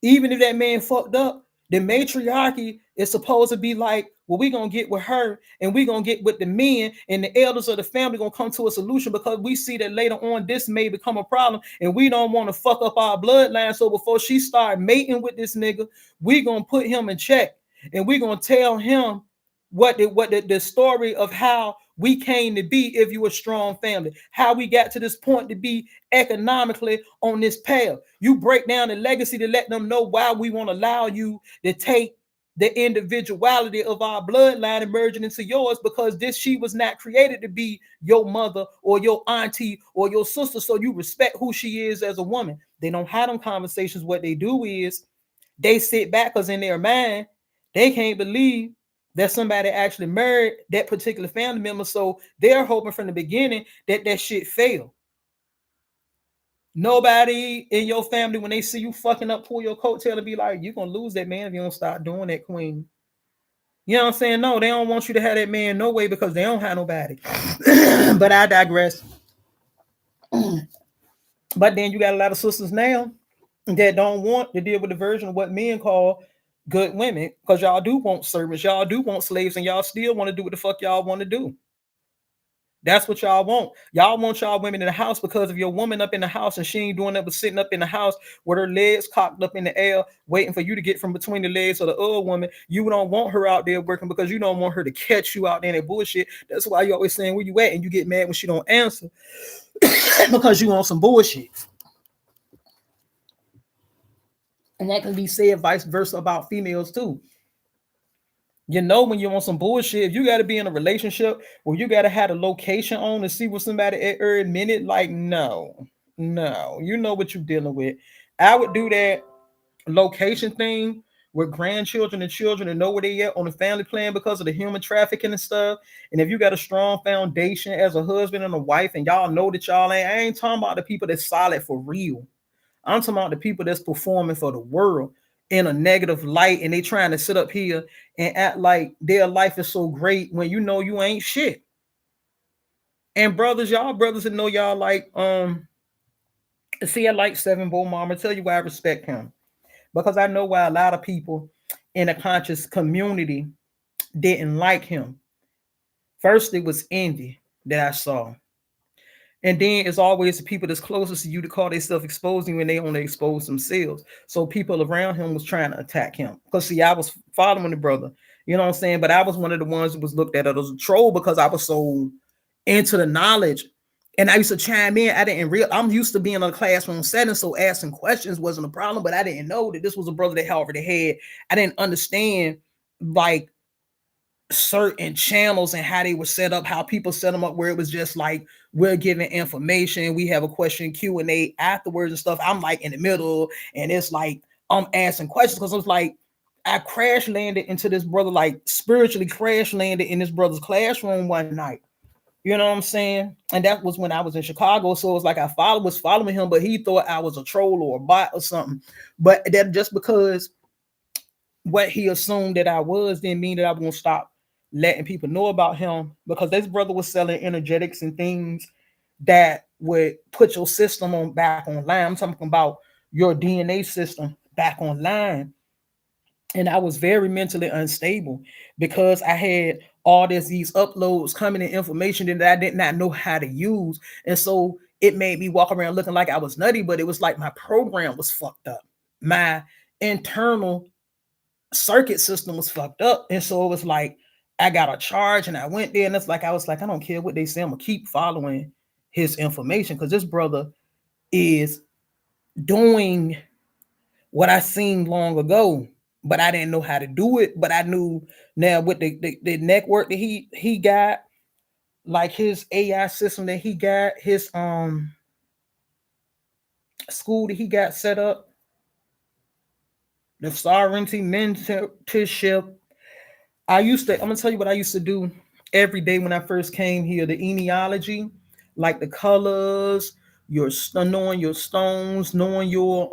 Even if that man fucked up, the matriarchy is supposed to be like, well, we're going to get with her and we're going to get with the men, and the elders of the family going to come to a solution, because we see that later on this may become a problem and we don't want to fuck up our bloodline. So before she start mating with this nigga, we're going to put him in check and we're going to tell him what the story of how we came to be, if you a strong family, how we got to this point to be economically on this path. You break down the legacy to let them know why we want to allow you to take the individuality of our bloodline and merging into yours, because she was not created to be your mother or your auntie or your sister. So you respect who she is as a woman. They don't have them conversations. What they do is they sit back, because in their mind, they can't believe that somebody actually married that particular family member. So they're hoping from the beginning that shit fail. Nobody in your family, when they see you fucking up, pull your coattail and be like, you're going to lose that man if you don't start doing that, queen. You know what I'm saying? No, they don't want you to have that man no way, because they don't have nobody. But I digress. But then you got a lot of sisters now that don't want to deal with the version of what men call good women, because y'all do want servants, y'all do want slaves, and y'all still want to do what the fuck y'all want to do. That's what y'all want. Y'all want y'all women in the house, because if your woman up in the house and she ain't doing that but sitting up in the house with her legs cocked up in the air, waiting for you to get from between the legs of the other woman, you don't want her out there working because you don't want her to catch you out there in that bullshit. That's why you always saying where you at, and you get mad when she don't answer because you want some bullshit. And that can be said vice versa about females too. You know, when you want some bullshit, if you got to be in a relationship where you got to have a location on to see what somebody at every minute, like, no, no, you know what you're dealing with. I would do that location thing with grandchildren and children and know where they at on the family plan because of the human trafficking and stuff. And if you got a strong foundation as a husband and a wife, and y'all know that y'all ain't, I ain't talking about the people that's solid for real. I'm talking about the people that's performing for the world in a negative light, and they trying to sit up here and act like their life is so great when you know you ain't shit. And brothers, y'all brothers that know y'all like see, I like Seven Bowl Mama. Tell you why I respect him. Because I know why a lot of people in the conscious community didn't like him. First, it was envy that I saw. And then it's always the people that's closest to you to call themselves exposing when they only expose themselves. So people around him was trying to attack him. Because see, I was following the brother. You know what I'm saying? But I was one of the ones that was looked at as a troll because I was so into the knowledge. And I used to chime in. I didn't real. I'm used to being in a classroom setting, so asking questions wasn't a problem. But I didn't know that this was a brother that already had. I didn't understand like certain channels and how they were set up, how people set them up, where it was just like we're giving information, we have a question Q&A afterwards and stuff. I'm like in the middle, and it's like I'm asking questions because I was like, I crash landed into this brother, like spiritually crash landed in this brother's classroom one night. You know what I'm saying? And that was when I was in Chicago. So it was like I was following him, but he thought I was a troll or a bot or something. But that just because what he assumed that I was didn't mean that I was gonna stop letting people know about him, because this brother was selling energetics and things that would put your system on back online. I'm talking about your DNA system back online. And I was very mentally unstable because I had all these uploads coming in information that I did not know how to use. And so it made me walk around looking like I was nutty, but it was like my program was fucked up. My internal circuit system was fucked up. And so it was like I got a charge and I went there, and it's like I was like, I don't care what they say, I'm gonna keep following his information because this brother is doing what I seen long ago, but I didn't know how to do it. But I knew now with the network that he got, like his AI system that he got, his school that he got set up, the sovereignty mentorship. I'm gonna tell you what I used to do every day when I first came here. The enealogy, like the colors, knowing your stones, knowing your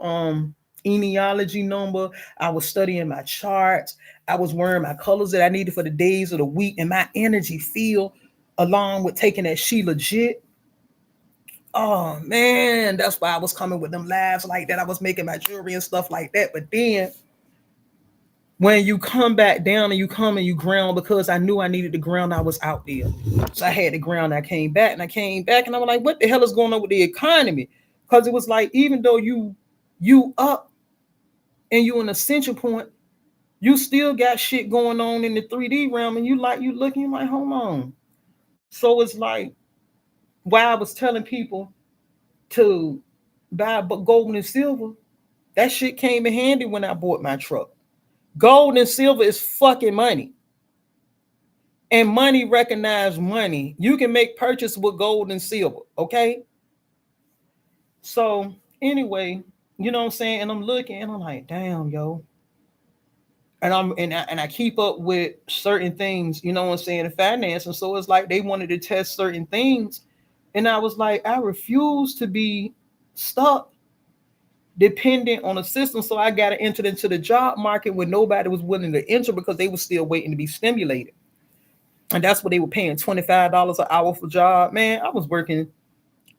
enealogy number. I was studying my charts. I was wearing my colors that I needed for the days of the week, and my energy feel along with taking that she legit. Oh man, that's why I was coming with them lives like that. I was making my jewelry and stuff like that. But then when you come back down and you come and you ground, because I knew I needed the ground, I was out there. So I had the ground. I came back and I was like, what the hell is going on with the economy? Because it was like, even though you up and you an essential point, you still got shit going on in the 3D realm, and you looking, you're like, hold on. So it's like why I was telling people to buy gold and silver, that shit came in handy when I bought my truck. Gold and silver is fucking money. And money recognize money. You can make purchase with gold and silver, okay? So anyway, you know what I'm saying? And I'm looking and I'm like, damn, yo. And I keep up with certain things, you know what I'm saying, in finance. And so it's like they wanted to test certain things. And I was like, I refuse to be stuck dependent on a system. So I got to enter into the job market where nobody was willing to enter because they were still waiting to be stimulated. And that's what they were paying $25 an hour for job. Man, I was working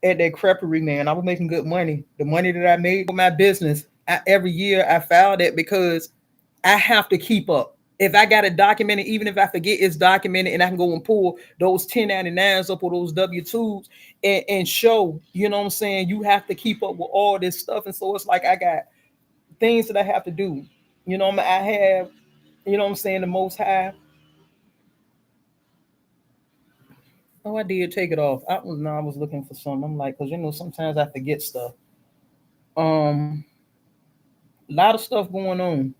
at that creperie, man. I was making good money. The money that I made with my business, every year I filed it because I have to keep up. If I got it documented, even if I forget it's documented, and I can go and pull those 1099s up or those W-2s and show, you know what I'm saying? You have to keep up with all this stuff. And so it's like I got things that I have to do. You know, I have, you know what I'm saying, the Most High. Oh, I did take it off. I was looking for something. I'm like, because you know, sometimes I forget stuff. A lot of stuff going on.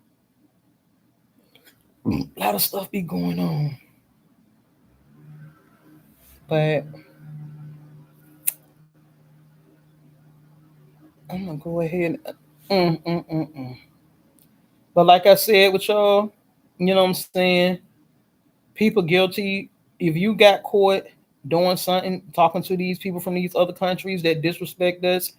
A lot of stuff be going on. But I'm gonna go ahead. Mm, mm, mm, mm. But like I said with y'all, you know what I'm saying? People guilty. If you got caught doing something, talking to these people from these other countries that disrespect us,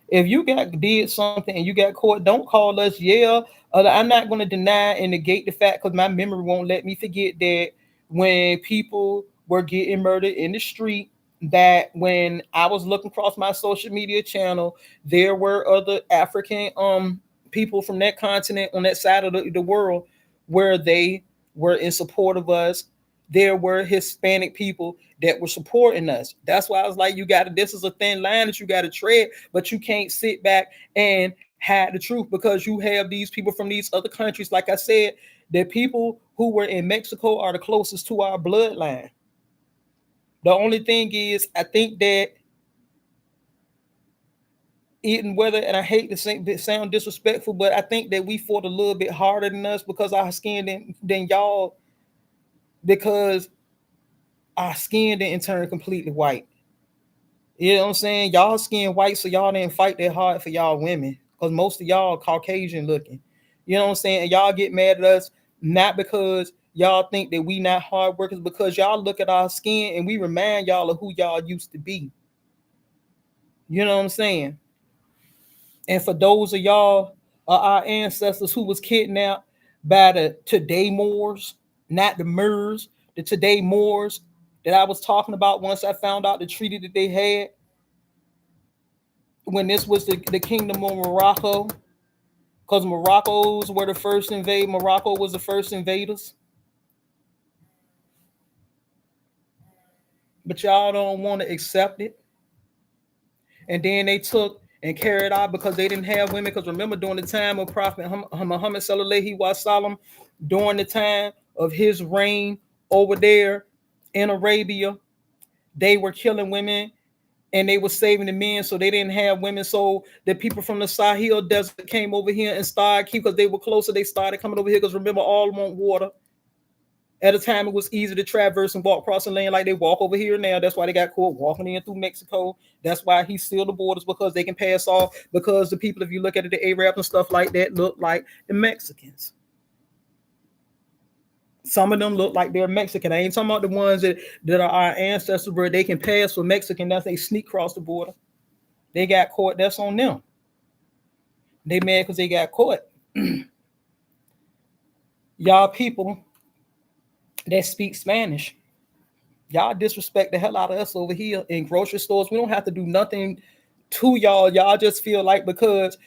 if you did something and you got caught, don't call us. Yeah, I'm not going to deny and negate the fact because my memory won't let me forget that when people were getting murdered in the street, that when I was looking across my social media channel, there were other African people from that continent on that side of the world where they were in support of us. There were Hispanic people that were supporting us. That's why I was like, you got to, this is a thin line that you got to tread, but you can't sit back and hide the truth because you have these people from these other countries. Like I said, the people who were in Mexico are the closest to our bloodline. The only thing is, I think that even whether, and I hate to sound disrespectful, but I think that we fought a little bit harder than us because our skin than y'all, because our skin didn't turn completely white. You know what I'm saying? Y'all skin white, so y'all didn't fight that hard for y'all women. Because most of y'all Caucasian looking. You know what I'm saying? And y'all get mad at us not because y'all think that we not hard workers, because y'all look at our skin and we remind y'all of who y'all used to be. You know what I'm saying? And for those of y'all, our ancestors who was kidnapped by the today Moors, not the Moors, the today Moors that I was talking about once I found out the treaty that they had when this was the kingdom of Morocco, because Morocco's were the first invade. Morocco was the first invaders. But y'all don't want to accept it. And then they took and carried out because they didn't have women. Because remember, during the time of Prophet Muhammad Sallallahu Alaihi Wasallam, during the time of his reign over there in Arabia, they were killing women and they were saving the men, so they didn't have women. So the people from the Sahel desert came over here and started, because they were closer, they started coming over here because remember, all want water. At a time, it was easy to traverse and walk across the land like they walk over here now. That's why they got caught walking in through Mexico. That's why he sealed the borders, because they can pass off. Because the people, if you look at it, the Arabs and stuff like that, look like the Mexicans. Some of them look like they're Mexican. I ain't talking about the ones that are our ancestors where they can pass for Mexican. That's they sneak across the border. They got caught. That's on them. They mad because they got caught. Y'all people that speak Spanish, y'all disrespect the hell out of us over here in grocery stores. We don't have to do nothing to y'all. Y'all just feel like because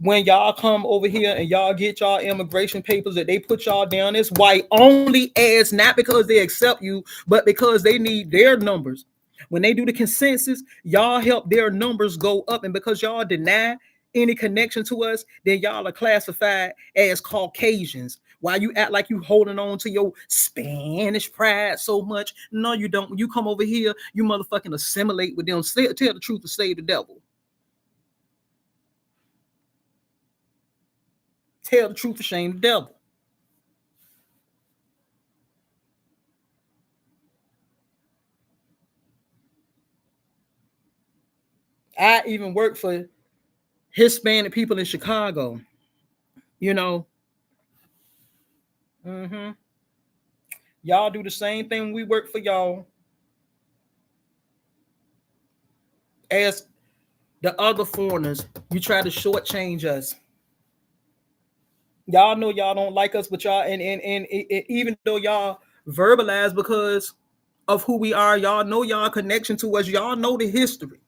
when y'all come over here and y'all get y'all immigration papers, that they put y'all down as white only, as not because they accept you, but because they need their numbers. When they do the consensus, y'all help their numbers go up. And because y'all deny any connection to us, then y'all are classified as Caucasians. While you act like you holding on to your Spanish pride so much. No, you don't. When you come over here, you motherfucking assimilate with them. Tell the truth and save the devil. Tell the truth and shame the devil. I even work for Hispanic people in Chicago. You know, y'all do the same thing when we work for y'all as the other foreigners. You try to shortchange us. Y'all know y'all don't like us, but y'all and even though y'all verbalize because of who we are, y'all know y'all connection to us. Y'all know the history.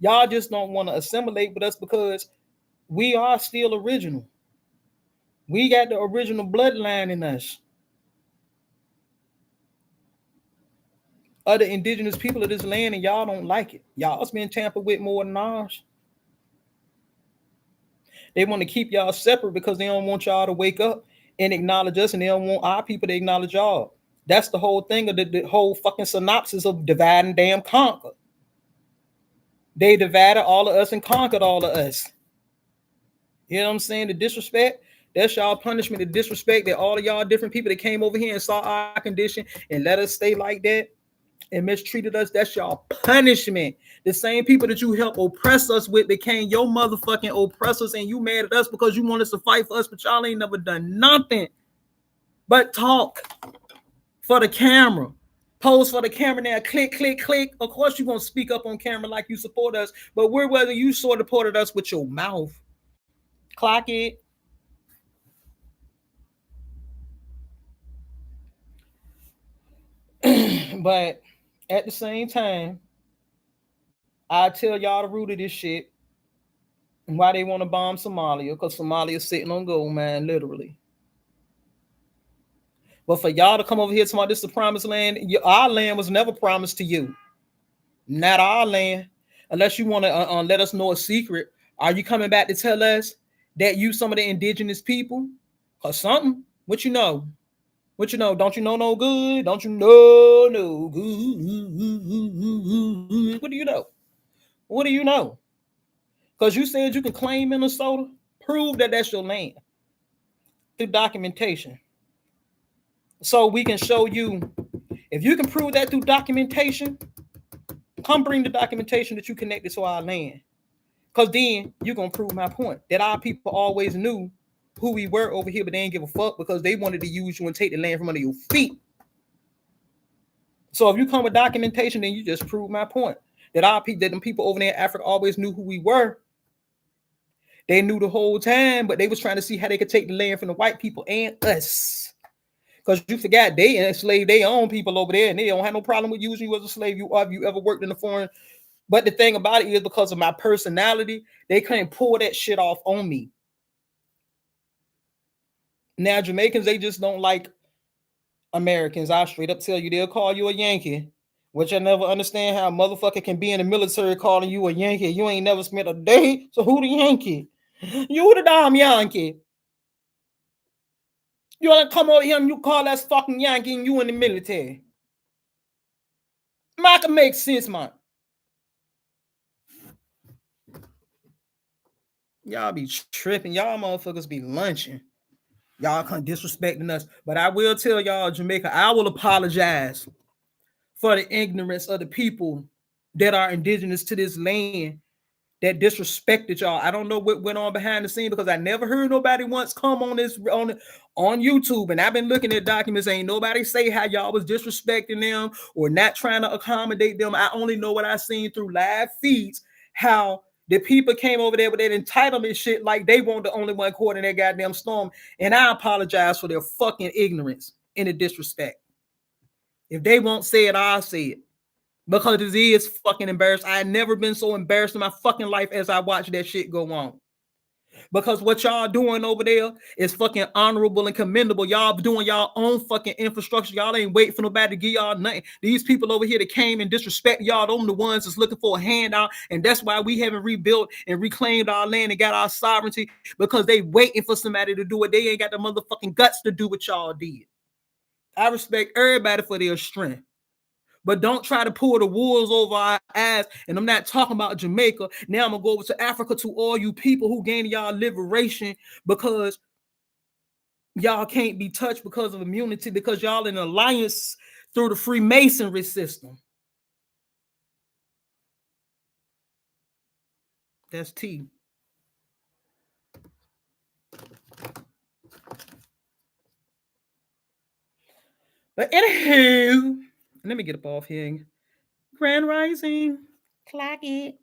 Y'all just don't want to assimilate with us because we are still original. We got the original bloodline in us. Other indigenous people of this land, and y'all don't like it. Y'all's been tampered with more than ours. They want to keep y'all separate because they don't want y'all to wake up and acknowledge us, and they don't want our people to acknowledge y'all. That's the whole thing of the whole fucking synopsis of divide and damn conquer. They divided all of us and conquered all of us. You know what I'm saying? The disrespect, that's y'all punishment. The disrespect that all of y'all different people that came over here and saw our condition and let us stay like that and mistreated us, that's y'all punishment. The same people that you help oppress us with became your motherfucking oppressors, and you mad at us because you want us to fight for us, but y'all ain't never done nothing but talk for the camera. Pose for the camera now, click, click, click. Of course you're going to speak up on camera like you support us, but we're whether you sort of supported us with your mouth. Clock it. But at the same time, I tell y'all the root of this shit and why they want to bomb Somalia, because Somalia's sitting on gold, man, literally. But for y'all to come over here to my this is the promised land, our land was never promised to you. Not our land. Unless you want to let us know a secret. Are you coming back to tell us that you some of the indigenous people or something? What you know? What you know? Don't you know no good? Don't you know no good? What do you know? What do you know? Because you said you can claim Minnesota. Prove that that's your land through documentation. So we can show you. If you can prove that through documentation, come bring the documentation that you connected to our land. Because then you're going to prove my point that our people always knew who we were over here, but they didn't give a fuck because they wanted to use you and take the land from under your feet. So if you come with documentation, then you just prove my point that our people, that them people over there in Africa always knew who we were. They knew the whole time, but they was trying to see how they could take the land from the white people and us. Because you forgot they enslaved their own people over there, and they don't have no problem with using you as a slave. You ever worked in a foreign. But the thing about it is, because of my personality, they couldn't pull that shit off on me. Now, Jamaicans, they just don't like Americans. I straight up tell you, they'll call you a Yankee, which I never understand how a motherfucker can be in the military calling you a Yankee. You ain't never spent a day, so who the Yankee? You the damn Yankee. You want to come over here and you call us fucking Yankee and you in the military. Might make sense, man. Y'all be tripping. Y'all motherfuckers be lunching. Y'all come disrespecting us. But I will tell y'all, Jamaica, I will apologize for the ignorance of the people that are indigenous to this land that disrespected y'all. I don't know what went on behind the scene because I never heard nobody once come on this on YouTube, and I've been looking at documents. Ain't nobody say how y'all was disrespecting them or not trying to accommodate them. I only know what I seen through live feeds, how the people came over there with that entitlement shit like they weren't the only one caught in that goddamn storm. And I apologize for their fucking ignorance and the disrespect. If they won't say it, I'll say it. Because it is fucking embarrassing. I had never been so embarrassed in my fucking life as I watched that shit go on. Because what y'all doing over there is fucking honorable and commendable. Y'all doing y'all own fucking infrastructure. Y'all ain't waiting for nobody to give y'all nothing. These people over here that came and disrespect y'all, them the ones that's looking for a handout. And that's why we haven't rebuilt and reclaimed our land and got our sovereignty, because they waiting for somebody to do it. They ain't got the motherfucking guts to do what y'all did. I respect everybody for their strength. But don't try to pull the wolves over our eyes. And I'm not talking about Jamaica. Now I'm going to go over to Africa, to all you people who gain y'all liberation because y'all can't be touched because of immunity, because y'all in alliance through the Freemasonry system. That's T. But anywho, let me get up off here. Grand Rising. Clock it.